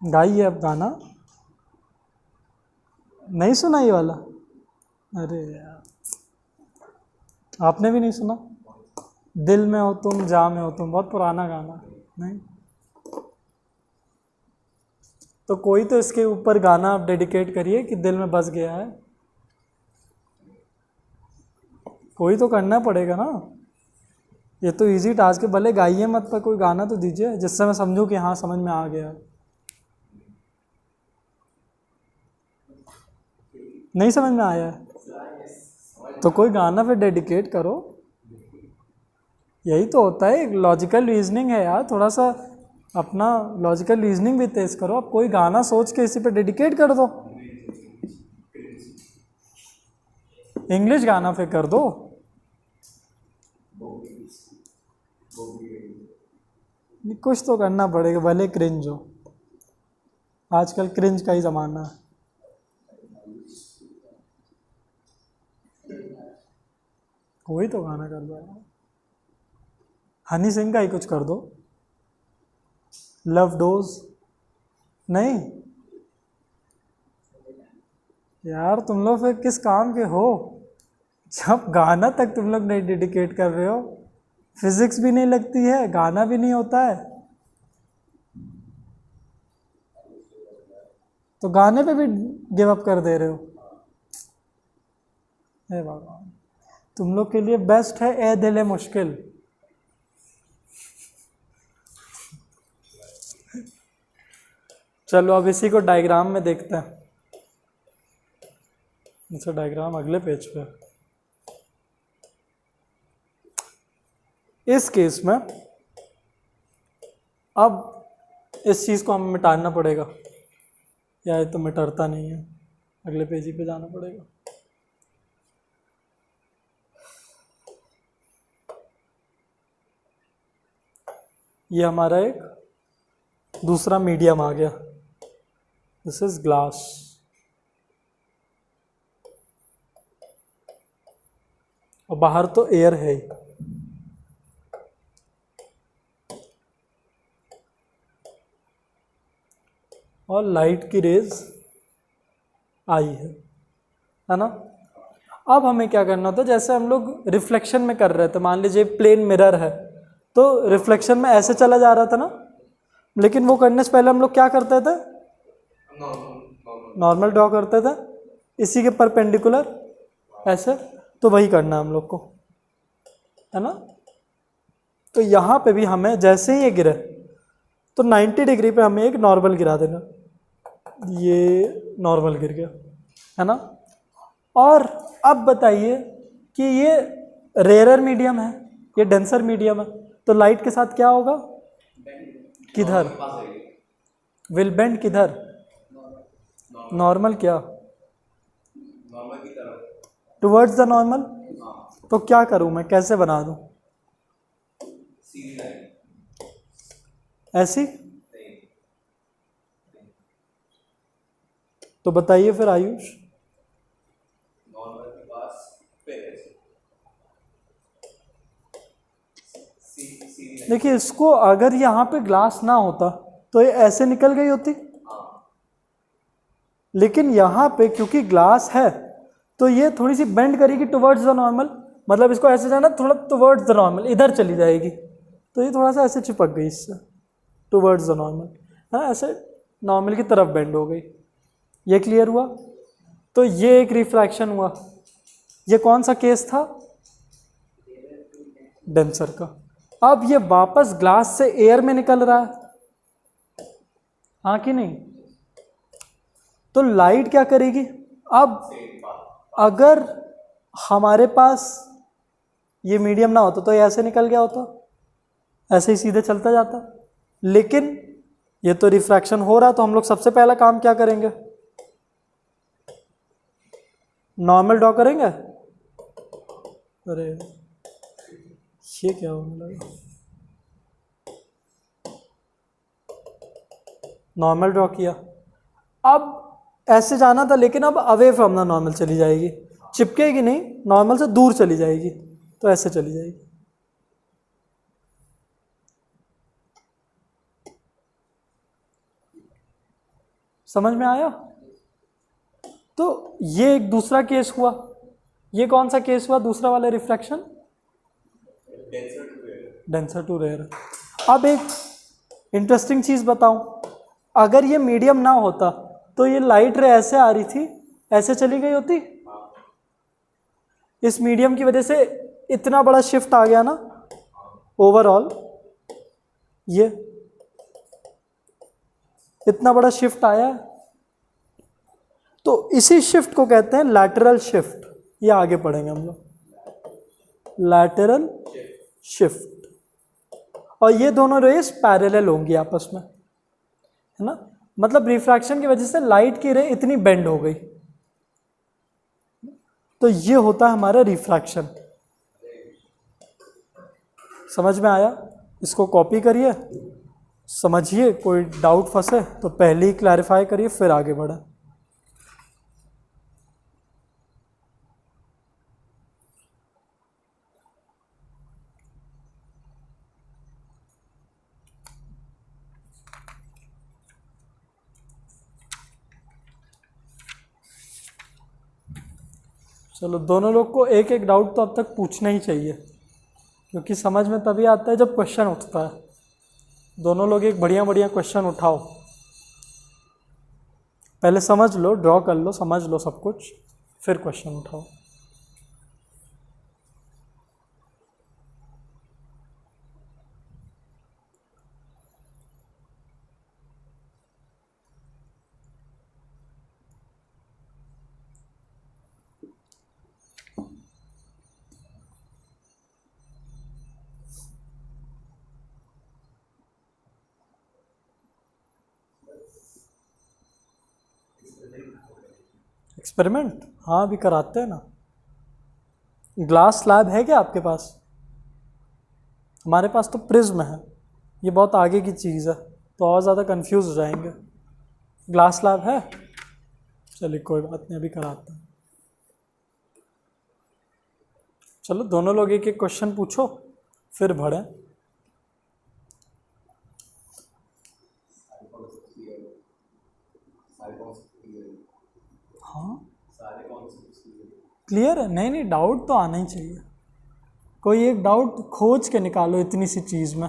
गाइए अब गाना, नहीं सुना ये वाला, अरे यार आपने भी नहीं सुना, दिल में हो तुम जा में हो तुम, बहुत पुराना गाना नहीं। तो कोई तो इसके ऊपर गाना आप डेडिकेट करिए कि दिल में बस गया है, कोई तो करना पड़ेगा ना। ये तो इजी टास्क है, भले गाइए मत पर कोई गाना तो दीजिए जिससे मैं समझूं कि हाँ समझ में आ गया। नहीं समझ में आया तो कोई गाना फिर डेडिकेट करो। यही तो होता है, एक लॉजिकल रीजनिंग है यार, थोड़ा सा अपना लॉजिकल रीजनिंग भी तेज करो। अब कोई गाना सोच के इसी पे डेडिकेट कर दो, इंग्लिश गाना फिर कर दो। कुछ तो करना पड़ेगा, भले क्रिंज हो। आजकल क्रिंज का ही ज़माना है। कोई तो गाना कर दो, हनी सिंह का ही कुछ कर दो। लव डोज नहीं यार, तुम लोग फिर किस काम के हो जब गाना तक तुम लोग नहीं डेडिकेट कर रहे हो? फिजिक्स भी नहीं लगती है, गाना भी नहीं होता है, तो गाने पे भी गिव अप कर दे रहे हो। हे भगवान, तुम लोग के लिए बेस्ट है ए दिल मुश्किल। चलो अब इसी को डायग्राम में देखते हैं। अच्छा, डायग्राम अगले पेज पे। इस केस में अब इस चीज़ को हमें मिटाना पड़ेगा, या ये तो मिटरता नहीं है, अगले पेज ही पे जाना पड़ेगा। ये हमारा एक दूसरा मीडियम आ गया, दिस इज ग्लास। और बाहर तो एयर है ही। और लाइट की रेज आई है ना। अब हमें क्या करना होता है, जैसे हम लोग रिफ्लेक्शन में कर रहे थे, मान लीजिए प्लेन मिरर है तो रिफ्लेक्शन में ऐसे चला जा रहा था ना, लेकिन वो करने से पहले हम लोग क्या करते थे, नॉर्मल ड्रॉ करते थे इसी के परपेंडिकुलर ऐसे। तो वही करना है हम लोग को, है ना। तो यहाँ पे भी हमें जैसे ही ये गिरे तो 90 डिग्री पे हमें एक नॉर्मल गिरा देना, ये नॉर्मल गिर गया, है ना। और अब बताइए कि ये रेयर मीडियम है, ये डेंसर मीडियम है, तो लाइट के साथ क्या होगा, किधर विल बेंड, किधर नॉर्मल, क्या नॉर्मल की तरफ, टुवर्ड्स द नॉर्मल। तो क्या करूं मैं, कैसे बना दूं, सीधी लाइन, ऐसी। तो बताइए फिर आयुष, नॉर्मल के पास फिर ऐसे सीधी लाइन। देखिए इसको अगर यहाँ पे ग्लास ना होता तो ये ऐसे निकल गई होती, लेकिन यहाँ पे क्योंकि ग्लास है तो ये थोड़ी सी बेंड करेगी टुवर्ड्स द नॉर्मल, मतलब इसको ऐसे जाना थोड़ा टुवर्ड्स द नॉर्मल, इधर चली जाएगी, तो ये थोड़ा सा ऐसे चिपक गई इससे टुवर्ड्स द नॉर्मल, हाँ ऐसे नॉर्मल की तरफ बेंड हो गई। ये क्लियर हुआ। तो ये एक रिफ्रैक्शन हुआ। ये कौन सा केस था, डेंसर का। अब ये वापस ग्लास से एयर में निकल रहा है, हाँ कि नहीं। तो लाइट क्या करेगी, अब अगर हमारे पास ये मीडियम ना होता तो ये ऐसे निकल गया होता, ऐसे ही सीधे चलता जाता, लेकिन ये तो रिफ्रैक्शन हो रहा, तो हम लोग सबसे पहला काम क्या करेंगे, नॉर्मल ड्रॉ करेंगे। अरे ये क्या होने लगा, नॉर्मल ड्रॉ किया, अब ऐसे जाना था, लेकिन अब अवे फ्रॉम द नॉर्मल चली जाएगी, चिपकेगी नहीं, नॉर्मल से दूर चली जाएगी, तो ऐसे चली जाएगी। समझ में आया। तो ये एक दूसरा केस हुआ। ये कौन सा केस हुआ, दूसरा वाला रिफ्रैक्शन, डेंसर टू रेयर। अब एक इंटरेस्टिंग चीज बताऊं, अगर ये मीडियम ना होता तो ये लाइट रे ऐसे आ रही थी, ऐसे चली गई होती, इस मीडियम की वजह से इतना बड़ा शिफ्ट आ गया ना ओवरऑल, ये इतना बड़ा शिफ्ट आया, तो इसी शिफ्ट को कहते हैं लैटरल शिफ्ट। ये आगे पढ़ेंगे हम लोग, लैटरल शिफ्ट। और ये दोनों रेस पैरेलल होंगी आपस में, है ना। मतलब रिफ्रैक्शन की वजह से लाइट की रे इतनी बेंड हो गई, तो ये होता है हमारा रिफ्रैक्शन। समझ में आया, इसको कॉपी करिए समझिए, कोई डाउट फंसे तो पहले ही क्लैरिफाई करिए फिर आगे बढ़े। चलो, दोनों लोग को एक एक डाउट तो अब तक पूछना ही चाहिए, क्योंकि समझ में तभी आता है जब क्वेश्चन उठता है। दोनों लोग एक बढ़िया बढ़िया क्वेश्चन उठाओ, पहले समझ लो, ड्रॉ कर लो, समझ लो सब कुछ, फिर क्वेश्चन उठाओ। एक्सपेरिमेंट? हाँ, अभी कराते हैं ना। ग्लास स्लैब है क्या आपके पास? हमारे पास तो प्रिज्म है, ये बहुत आगे की चीज़ है, तो और ज़्यादा कंफ्यूज हो जाएंगे। ग्लास स्लैब है? चलिए कोई बात नहीं, अभी कराते हैं। चलो, दोनों लोग एक एक क्वेश्चन पूछो, फिर बढ़ें। हाँ, क्लियर है? नहीं नहीं, डाउट तो आना ही चाहिए। कोई एक डाउट खोज के निकालो इतनी सी चीज़ में।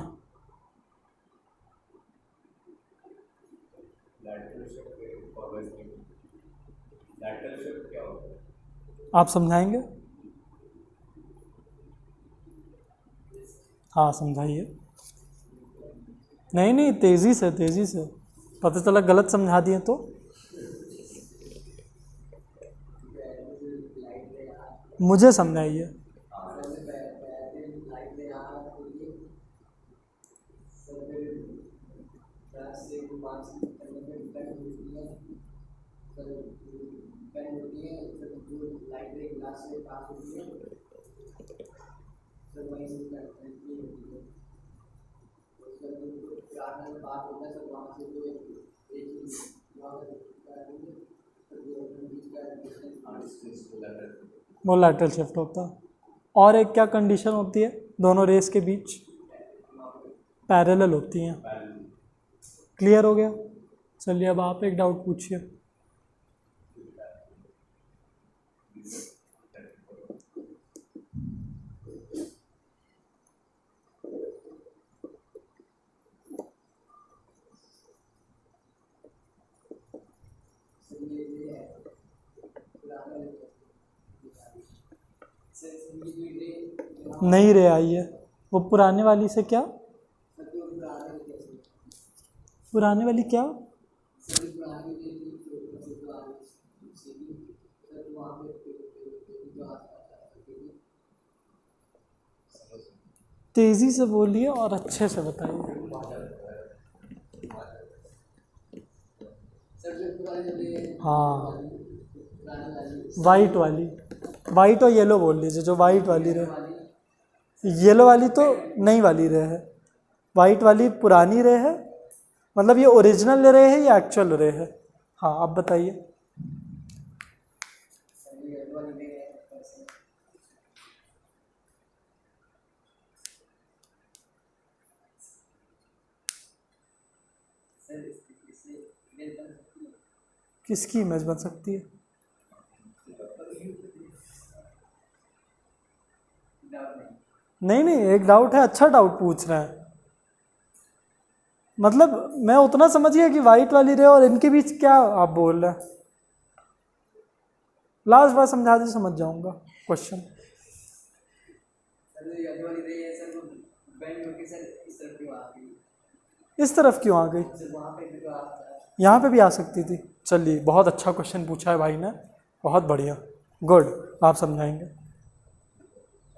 आप समझाएंगे? हाँ, समझाइए। नहीं नहीं, तेज़ी से तेज़ी से, पता चला गलत समझा दिए तो। मुझे समझाइए। वो लैटरल शिफ्ट होता है। और एक क्या कंडीशन होती है दोनों रेस के बीच? पैरेलल होती हैं। क्लियर हो गया? चलिए, अब आप एक डाउट पूछिए। नहीं रे आई है, वो पुराने वाली से क्या? पुराने वाली क्या? तेजी से बोलिए और अच्छे से बताइए। हाँ, वाइट वाली, वाइट और येलो बोल लीजिए, जो वाइट वाली रहे। येलो वाली तो नई वाली रे है, वाइट वाली पुरानी रे है। मतलब ये ओरिजिनल रे है या एक्चुअल रे है? हाँ, आप बताइए। किसकी इमेज बन सकती है? नहीं नहीं, एक डाउट है, अच्छा डाउट पूछ रहे हैं। मतलब मैं उतना समझ गया कि वाइट वाली रे और इनके बीच क्या आप बोल रहे हैं। लास्ट बार समझा दीजिए, समझ जाऊंगा क्वेश्चन। इस तरफ क्यों आ गई? यहाँ पे भी आ सकती थी। चलिए, बहुत अच्छा क्वेश्चन पूछा है भाई ने, बहुत बढ़िया, गुड। आप समझाएंगे?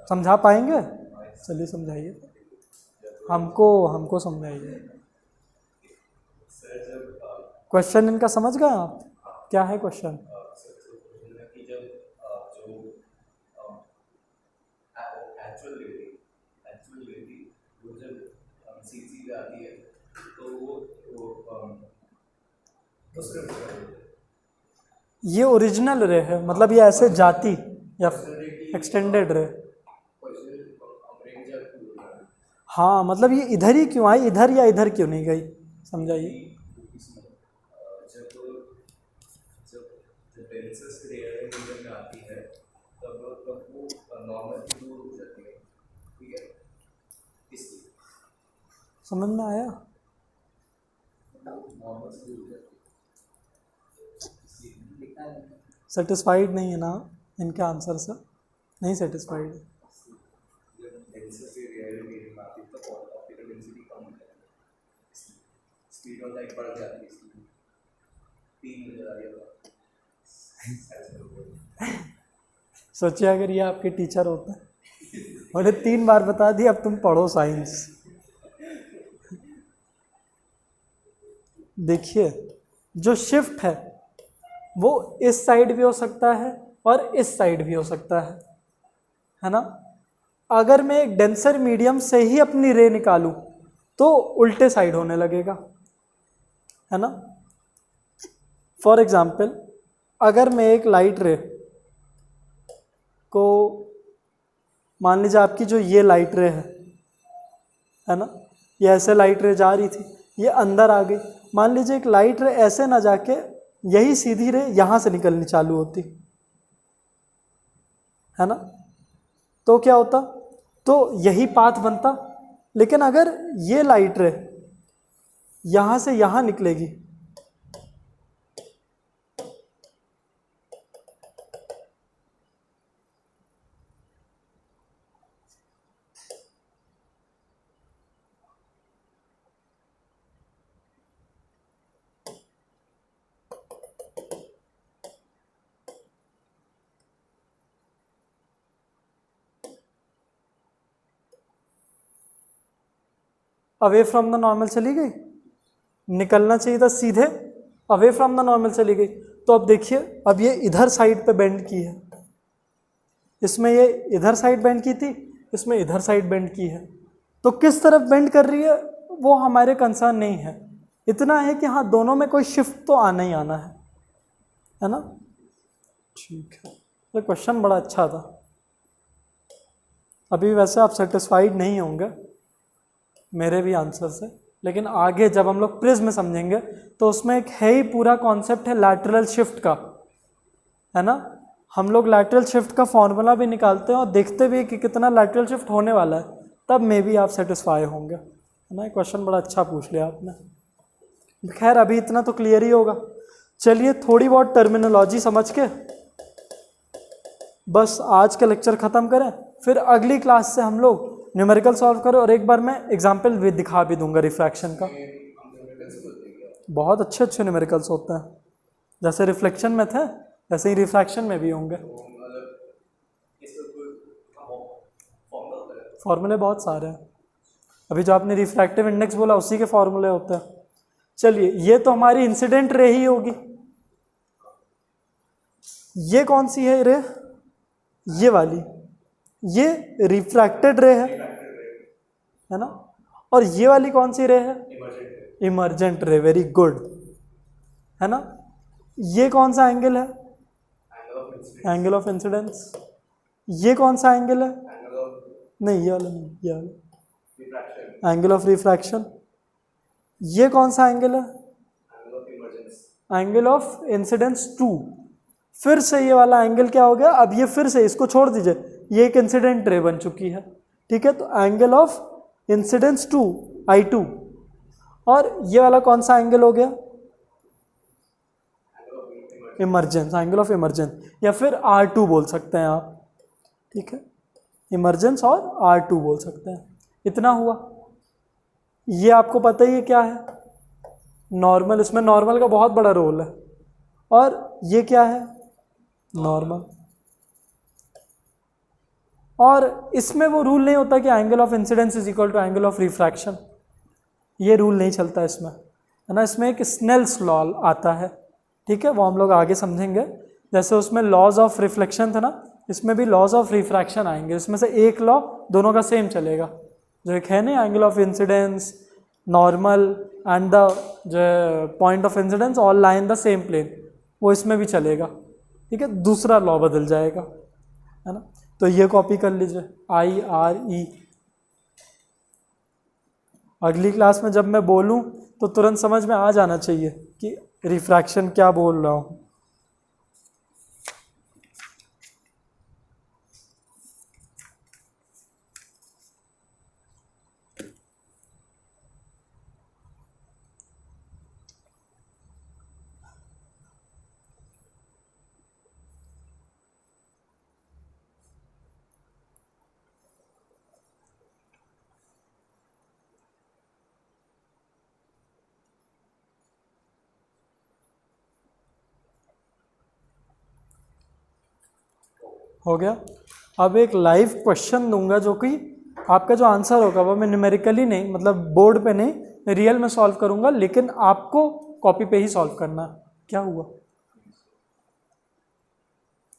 समझा पाएंगे? चलिए समझाइए, हमको हमको समझाइए। क्वेश्चन इनका समझ गए आप? क्या है क्वेश्चन? ये ओरिजिनल रे है, मतलब ये ऐसे जाती या एक्सटेंडेड रे। हाँ, मतलब ये इधर ही क्यों आई, इधर या इधर क्यों नहीं गई, समझाइए। जब जब जब डेंसर से रेयर रीजन में आती है तब वो नॉर्मल की दूर हो जाती है, ठीक है, इसलिए समझ में आया। नॉर्मल से दूर हो जाती है। सेटिस्फाइड नहीं है ना इनके आंसर से, नहीं सेटिस्फाइड है। डेंसर से रेयर रीजन में आती है तो ऑप्टिकल डेंसिटी कम हो जाती है, स्पीड ऑफ लाइट बढ़ जाती है, इसलिए 3 नजर आ रही है। सोचिए अगर ये आपके टीचर होते हैं, उन्हें 3 बार बता दिया अब तुम पढ़ो साइंस। देखिए जो शिफ्ट है वो इस साइड भी हो सकता है और इस साइड भी हो सकता है ना। अगर मैं एक डेंसर मीडियम से ही अपनी रे निकालूं तो उल्टे साइड होने लगेगा, है ना। फॉर एग्जाम्पल अगर मैं एक लाइट रे को, मान लीजिए आपकी जो ये लाइट रे है ना, ये ऐसे लाइट रे जा रही थी, ये अंदर आ गई। मान लीजिए एक लाइट रे ऐसे ना जाके यही सीधी रे यहाँ से निकलनी चालू होती, है ना, तो क्या होता, तो यही पाथ बनता। लेकिन अगर ये लाइट रे यहाँ से यहाँ निकलेगी, अवे फ्रॉम द नॉर्मल चली गई, निकलना चाहिए था सीधे, अवे फ्रॉम द नॉर्मल चली गई। तो अब देखिए अब ये इधर साइड पे बेंड की है, इसमें ये इधर साइड बेंड की थी, इसमें इधर साइड बेंड की है। तो किस तरफ बेंड कर रही है वो हमारे कंसर्न नहीं है, इतना है कि हाँ दोनों में कोई शिफ्ट तो आना ही आना है ना। ठीक है, तो क्वेश्चन बड़ा अच्छा था। अभी वैसे आप सेटिस्फाइड नहीं होंगे मेरे भी आंसर से, लेकिन आगे जब हम लोग प्रिज्म समझेंगे तो उसमें एक है ही पूरा कॉन्सेप्ट है लैटरल शिफ्ट का, है ना। हम लोग लैटरल शिफ्ट का फॉर्मूला भी निकालते हैं और देखते भी कि कितना लैटरल शिफ्ट होने वाला है, तब मे भी आप सेटिस्फाई होंगे, है ना। क्वेश्चन बड़ा अच्छा पूछ लिया आपने। खैर अभी इतना तो क्लियर ही होगा। चलिए थोड़ी बहुत टर्मिनोलॉजी समझ के बस आज का लेक्चर ख़त्म करें, फिर अगली क्लास से हम लोग न्यूमेरिकल सॉल्व करें, और एक बार मैं एग्जाम्पल भी दिखा भी दूंगा रिफ्रैक्शन का। बहुत अच्छे अच्छे न्यूमेरिकल्स होते हैं, जैसे रिफ्लेक्शन में थे वैसे ही रिफ्रैक्शन में भी होंगे। फॉर्मूले बहुत सारे हैं, अभी जो आपने रिफ्रैक्टिव इंडेक्स बोला उसी के फॉर्मूले होते हैं। चलिए ये तो हमारी इंसिडेंट रे ही होगी। ये कौन सी है रे, ये वाली, ये रिफ्रैक्टेड रे है ना। और ये वाली कौन सी रे है, इमर्जेंट रे, वेरी गुड, है ना। ये कौन सा एंगल है, एंगल ऑफ इंसिडेंस। ये कौन सा एंगल है, नहीं ये वाला नहीं, ये वाला एंगल ऑफ रिफ्रैक्शन। ये कौन सा एंगल है, एंगल ऑफ इंसिडेंस 2। फिर से ये वाला एंगल क्या हो गया, अब ये फिर से इसको छोड़ दीजिए, ये एक इंसिडेंट रे बन चुकी है, ठीक है। तो एंगल ऑफ इंसिडेंस 2 I2, और ये वाला कौन सा एंगल हो गया, इमर्जेंस, एंगल ऑफ इमर्जेंस, या फिर R2 बोल सकते हैं आप, ठीक है। इमर्जेंस और R2 बोल सकते हैं। इतना हुआ। ये आपको पता ही है क्या है, नॉर्मल, इसमें नॉर्मल का बहुत बड़ा रोल है। और ये क्या है, नॉर्मल। और इसमें वो रूल नहीं होता कि angle of incidence is equal to angle of refraction, ये रूल नहीं चलता इसमें, है ना। इसमें एक स्नेल्स लॉ आता है, ठीक है, वो हम लोग आगे समझेंगे। जैसे उसमें लॉज ऑफ रिफ्लेक्शन था ना, इसमें भी लॉज ऑफ रिफ्रैक्शन आएंगे। इसमें से एक लॉ दोनों का सेम चलेगा, जो एक है ना, angle of incidence, normal, and the जो point of incidence all lie in the same plane, वो इसमें भी चलेगा, ठीक है, दूसरा लॉ बदल जाएगा, है ना। तो ये कॉपी कर लीजिए, IRE। अगली क्लास में जब मैं बोलूं तो तुरंत समझ में आ जाना चाहिए कि रिफ्रैक्शन क्या बोल रहा हूं। हो गया। अब एक लाइव क्वेश्चन दूंगा जो कि आपका जो आंसर होगा वो मैं न्यूमेरिकली नहीं, मतलब बोर्ड पे नहीं, रियल में सॉल्व करूंगा, लेकिन आपको कॉपी पे ही सॉल्व करना है। क्या हुआ,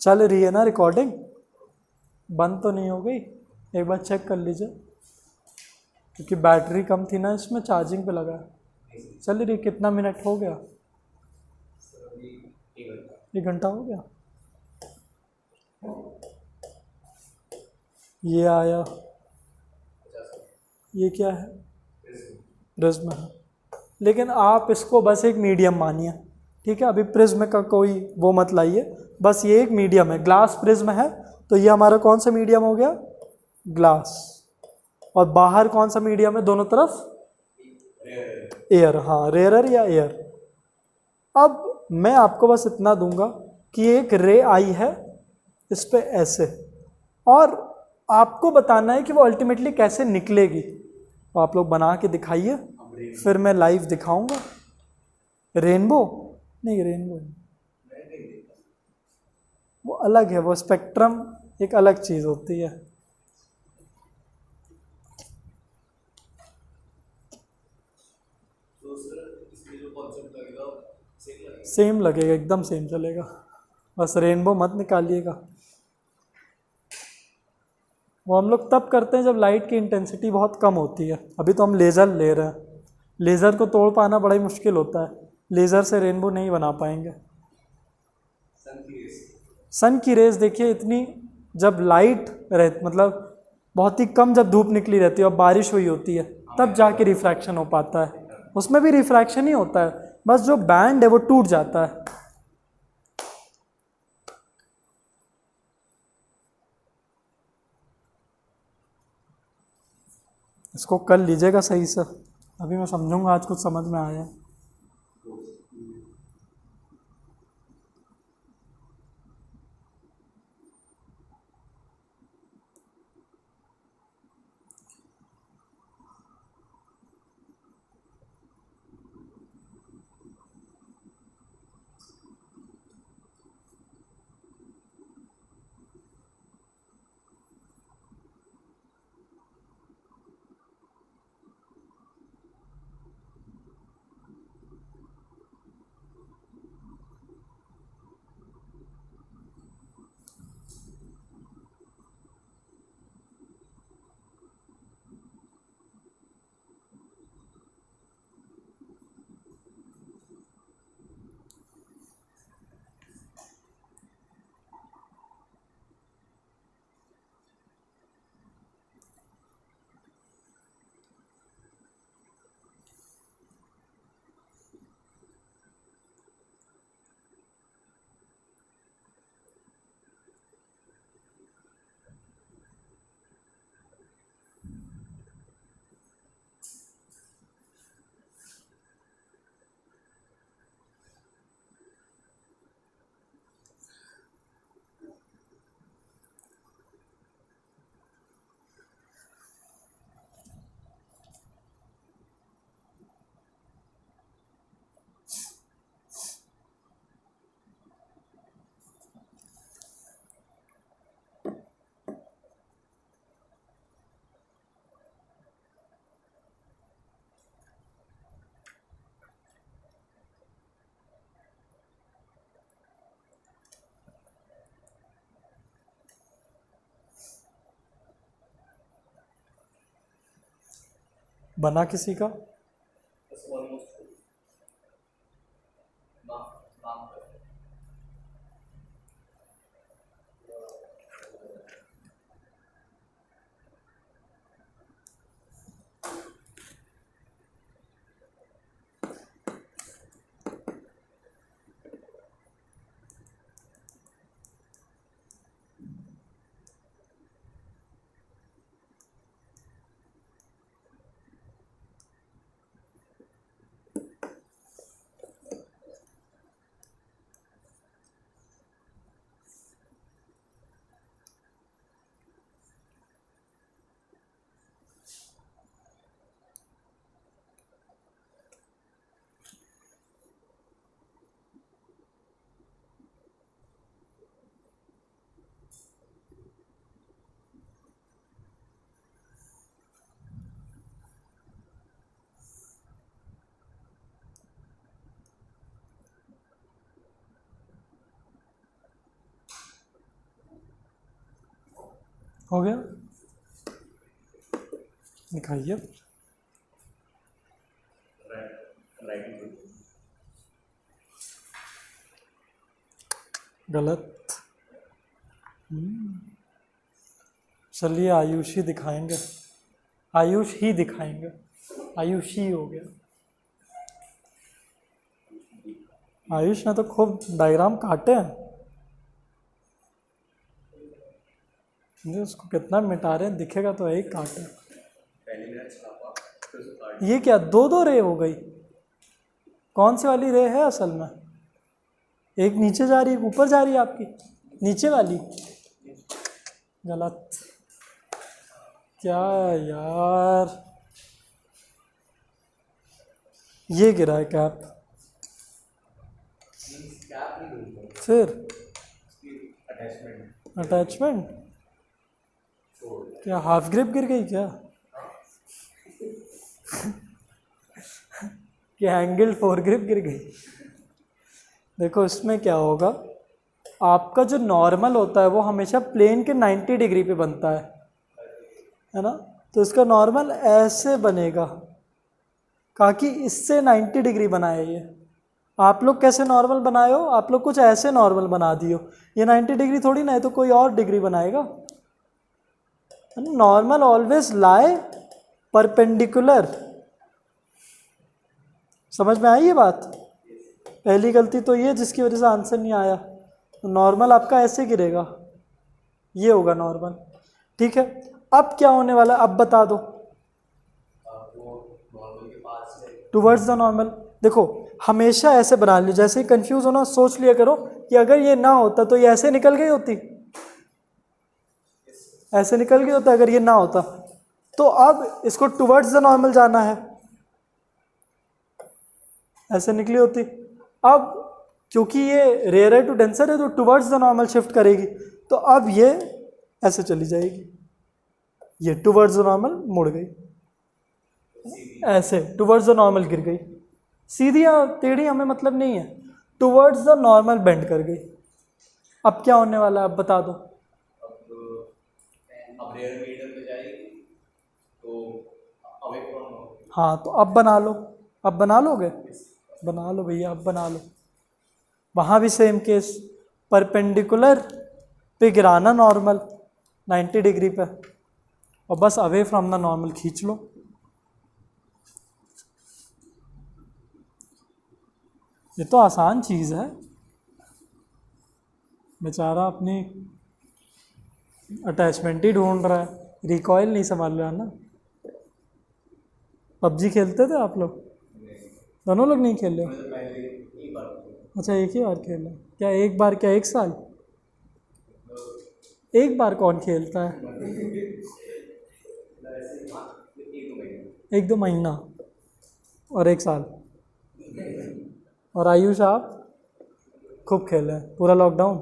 चल रही है ना रिकॉर्डिंग? बंद तो नहीं हो गई? एक बार चेक कर लीजिए, क्योंकि बैटरी कम थी ना इसमें, चार्जिंग पे लगा है। चल रही, कितना मिनट हो गया? 1 घंटा हो गया। ये आया, ये क्या है? प्रिज्म है, लेकिन आप इसको बस एक मीडियम मानिए, ठीक है। अभी प्रिज्म का कोई वो मत लाइए, बस ये एक मीडियम है, ग्लास प्रिज्म है, तो ये हमारा कौन सा मीडियम हो गया? ग्लास। और बाहर कौन सा मीडियम है दोनों तरफ? एयर, हाँ, रेयर या एयर। अब मैं आपको बस इतना दूंगा कि एक रे आई है इस पे ऐसे, और आपको बताना है कि वो अल्टीमेटली कैसे निकलेगी। तो आप लोग बना के दिखाइए, फिर मैं लाइव दिखाऊंगा। रेनबो नहीं, रेनबो नहीं, वो अलग है, वो स्पेक्ट्रम एक अलग चीज होती है। सेम लगेगा, एकदम सेम चलेगा, बस रेनबो मत निकालिएगा। वो हम लोग तब करते हैं जब लाइट की इंटेंसिटी बहुत कम होती है। अभी तो हम लेज़र ले रहे हैं, लेज़र को तोड़ पाना बड़ा ही मुश्किल होता है, लेज़र से रेनबो नहीं बना पाएंगे। सन की रेस देखिए, इतनी जब लाइट रह मतलब बहुत ही कम जब धूप निकली रहती है और बारिश हुई होती है, तब जाके रिफ्रैक्शन हो पाता है। उसमें भी रिफ्रैक्शन ही होता है, बस जो बैंड है वो टूट जाता है। इसको कर लीजिएगा सही से, अभी मैं समझूंगा, आज कुछ समझ में आया। बना किसी का? हो गया, दिखाइए। राइट। गलत। चलिए आयुष ही दिखाएंगे, आयुष ही दिखाएंगे, आयुष ही हो गया। आयुष ने तो खूब डायग्राम काटे हैं, उसको कितना मिटा रहे हैं दिखेगा तो एक काटे। पहले मेरा छापा फिर उसे काट ये क्या दो दो रे हो गई? कौन सी वाली रे है असल में? एक नीचे जा रही है, ऊपर जा रही है आपकी, नीचे वाली। गलत। क्या यार, ये गिरा है कैप। कैप नहीं दूंगा, फिर अटैचमेंट अटैचमेंट छोड़। क्या हाफ ग्रिप गिर गई क्या? क्या एंगल फोर ग्रिप गिर गई? देखो इसमें क्या होगा, आपका जो नॉर्मल होता है वो हमेशा प्लेन के 90 डिग्री पे बनता है ना? तो इसका नॉर्मल ऐसे बनेगा, कहा कि इससे 90 डिग्री बनाए ये। आप लोग कैसे नॉर्मल बनाए हो? आप लोग कुछ ऐसे नॉर्मल बना दियो, ये 90 डिग्री थोड़ी ना है, तो कोई और डिग्री बनाएगा। नॉर्मल ऑलवेज लाए परपेंडिकुलर। समझ में आई ये बात? पहली गलती तो ये जिसकी वजह से आंसर नहीं आया। तो नॉर्मल आपका ऐसे गिरेगा, ये होगा नॉर्मल। ठीक है, अब क्या होने वाला है अब बता दो। वो नॉर्मल के पास है। Towards the normal. देखो हमेशा ऐसे बना लो, जैसे ही कंफ्यूज होना सोच लिया करो कि अगर ये ना होता तो ये ऐसे निकल गई होती, ऐसे निकल गई होता अगर ये ना होता। तो अब इसको टुवर्ड्स द नॉर्मल जाना है, ऐसे निकली होती। अब क्योंकि ये रेयर टू डेंसर है तो टुवर्ड्स द नॉर्मल शिफ्ट करेगी, तो अब ये ऐसे चली जाएगी, ये टुवर्ड्स द नॉर्मल मुड़ गई, ऐसे टुवर्ड्स द नॉर्मल गिर गई। सीधी या टेढ़ी हमें मतलब नहीं है, टुवर्ड्स द नॉर्मल बेंड कर गई। अब क्या होने वाला है अब बता दो। अब रेयर मीडियम पे जाएगी तो अवे फ्रॉम। हाँ तो अब बना लो, अब बना लोगे, बना लो भैया, अब बना लो। वहाँ भी सेम केस, परपेंडिकुलर पे गिराना नॉर्मल 90 डिग्री पे, और बस अवे फ्रॉम द नॉर्मल खींच लो। ये तो आसान चीज़ है, बेचारा अपनी अटैचमेंट ही ढूंढ रहा है, रिकॉइल नहीं संभाल रहा ना। पबजी खेलते थे आप लोग? दोनों लोग नहीं खेल रहे हो? पहले एक बार अच्छा एक ही बार खेला? क्या एक बार, क्या एक साल? एक बार कौन खेलता है? एक दो महीना और एक साल। और आयुष आप खूब खेले हैं पूरा लॉकडाउन?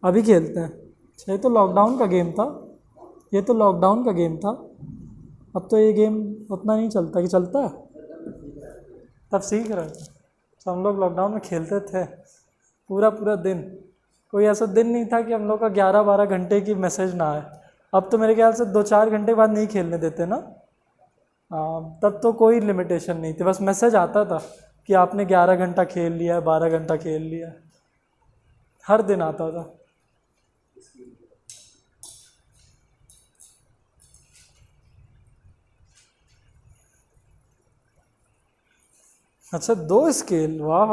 अभी खेलते हैं? अच्छा ये तो लॉकडाउन का गेम था, ये तो लॉकडाउन का गेम था। अब तो ये गेम उतना नहीं चलता, कि चलता है? तब सीख रहे थे तो हम लोग लॉकडाउन में खेलते थे पूरा पूरा दिन। कोई ऐसा दिन नहीं था कि हम लोग का 11-12 घंटे की मैसेज ना आए। अब तो मेरे ख्याल से 2-4 घंटे बाद नहीं खेलने देते ना। तब तो कोई लिमिटेशन नहीं थी, बस मैसेज आता था कि आपने 11 घंटा खेल लिया है, 12 घंटा खेल लिया है, हर दिन आता था। अच्छा 2 स्केल, वाह।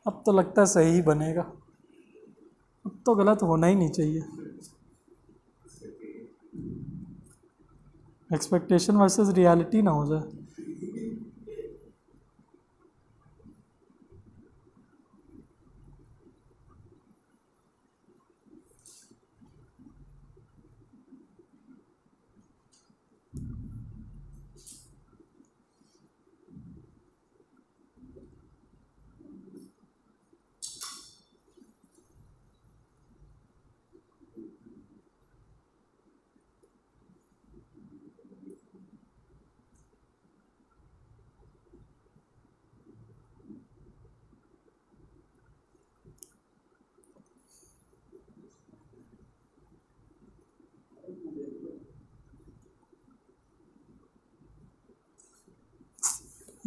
अब तो लगता है सही ही बनेगा, अब तो गलत होना ही नहीं चाहिए। एक्सपेक्टेशन वर्सेस रियलिटी ना हो जाए।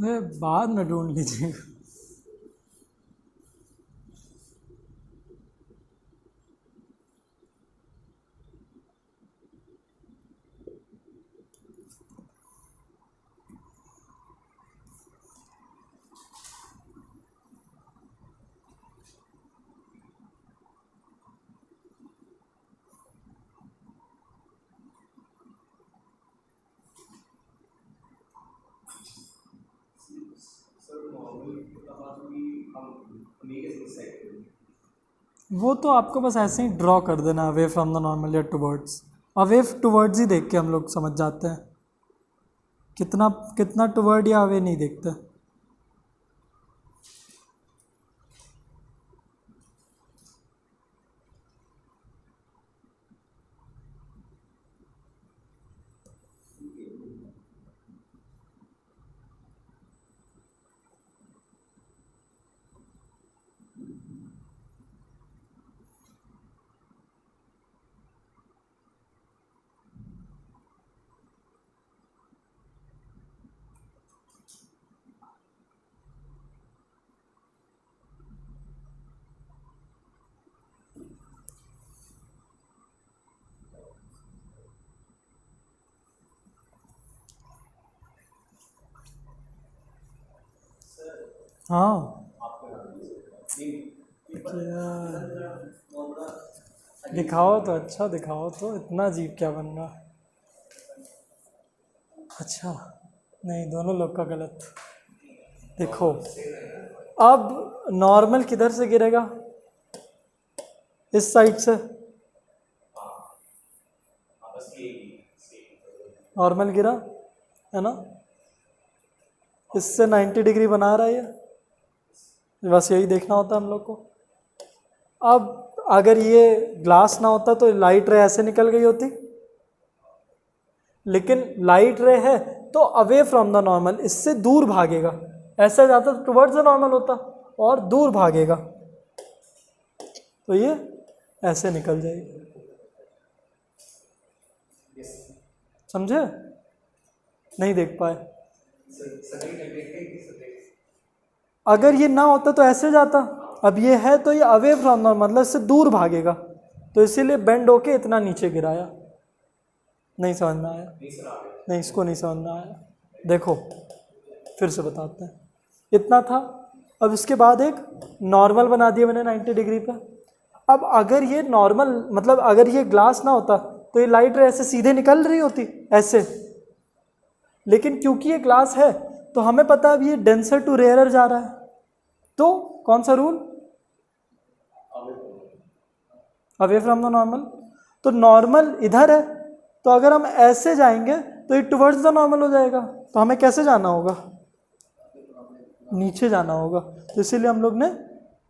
वे बाद में ढूंढ लीजिएगा। सर नॉर्मल कहाँ भी हम नहीं कैसे डिसाइड करेंगे? वो तो आपको बस ऐसे ही ड्रॉ कर देना, अवे फ्रॉम द नॉर्मल या टुवर्ड्स। अवे टुवर्ड्स ही देख के हम लोग समझ जाते हैं, कितना कितना टुवर्ड या अवे नहीं देखते। हाँ क्या दिखाओ तो, अच्छा दिखाओ तो, इतना अजीब क्या बन रहा। अच्छा नहीं, दोनों लोग का गलत। देखो अब नॉर्मल किधर से गिरेगा, इस साइड से। नॉर्मल गिरा है ना, इससे 90 डिग्री बना रहा है ये, बस यही देखना होता है हम लोग को। अब अगर ये ग्लास ना होता तो लाइट रे ऐसे निकल गई होती, लेकिन लाइट रे है तो अवे फ्रॉम द नॉर्मल, इससे दूर भागेगा। ऐसा जाता तो टुवर्ड्स द नॉर्मल होता और दूर भागेगा, तो ये ऐसे निकल जाएगी। समझे? नहीं देख पाए? अगर ये ना होता तो ऐसे जाता, अब ये है तो ये अवे फ्रॉम नॉर्मल, मतलब इससे दूर भागेगा, तो इसीलिए बेंड होके इतना नीचे गिराया। नहीं समझ में आया? नहीं, इसको नहीं समझ में आया। देखो फिर से बताते हैं, इतना था, अब इसके बाद एक नॉर्मल बना दिया मैंने 90 डिग्री पे। अब अगर ये नॉर्मल, मतलब अगर ये ग्लास ना होता तो ये लाइट रे ऐसे सीधे निकल रही होती ऐसे, लेकिन क्योंकि ये ग्लास है तो हमें पता है अब ये डेंसर टू रेयरर जा रहा है, तो कौन सा rule? Away from the normal. तो नॉर्मल इधर है, तो अगर हम ऐसे जाएंगे तो ये टुवर्ड्स द नॉर्मल हो जाएगा, तो हमें कैसे जाना होगा? नीचे जाना होगा। तो इसीलिए हम लोग ने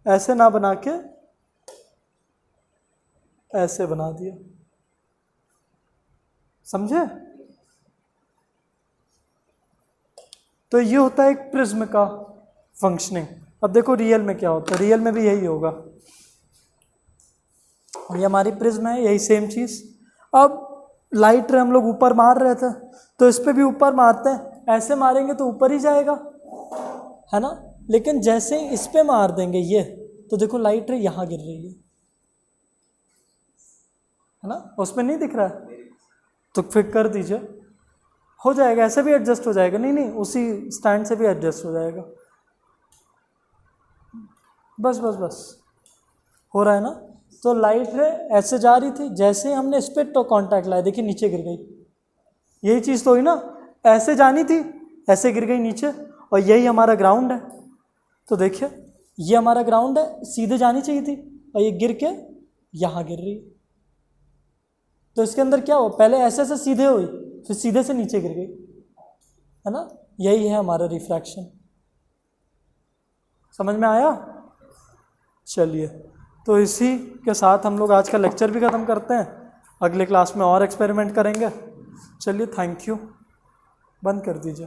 ऐसे ना बना के ऐसे बना दिया। समझे? तो ये होता है एक प्रिज्म का फंक्शनिंग। अब देखो रियल में क्या होता है, रियल में भी यही होगा। ये हमारी प्रिज्म है, यही सेम चीज। अब लाइट रे हम लोग ऊपर मार रहे थे, तो इस पे भी ऊपर मारते हैं, ऐसे मारेंगे तो ऊपर ही जाएगा, है ना। लेकिन जैसे इस पे मार देंगे ये, तो देखो लाइट रे यहाँ गिर रही है ना, उसमें नहीं दिख रहा है, तो फिर कर दीजिए, हो जाएगा, ऐसे भी एडजस्ट हो जाएगा। नहीं, उसी स्टैंड से भी एडजस्ट हो जाएगा। बस बस बस हो रहा है ना। तो लाइट रे ऐसे जा रही थी, जैसे ही हमने इस पर तो कांटेक्ट लाया, देखिए नीचे गिर गई। यही चीज़ तो हुई ना, ऐसे जानी थी, ऐसे गिर गई नीचे, और यही हमारा ग्राउंड है। तो देखिए ये हमारा ग्राउंड है, सीधे जानी चाहिए थी, और ये गिर के यहाँ गिर रही। तो इसके अंदर क्या हो, पहले ऐसे से सीधे हुई, फिर सीधे से नीचे गिर गई, है ना। यही है हमारा रिफ्रैक्शन। समझ में आया? चलिए, तो इसी के साथ हम लोग आज का लेक्चर भी ख़त्म करते हैं। अगले क्लास में और एक्सपेरिमेंट करेंगे। चलिए, थैंक यू। बंद कर दीजिए।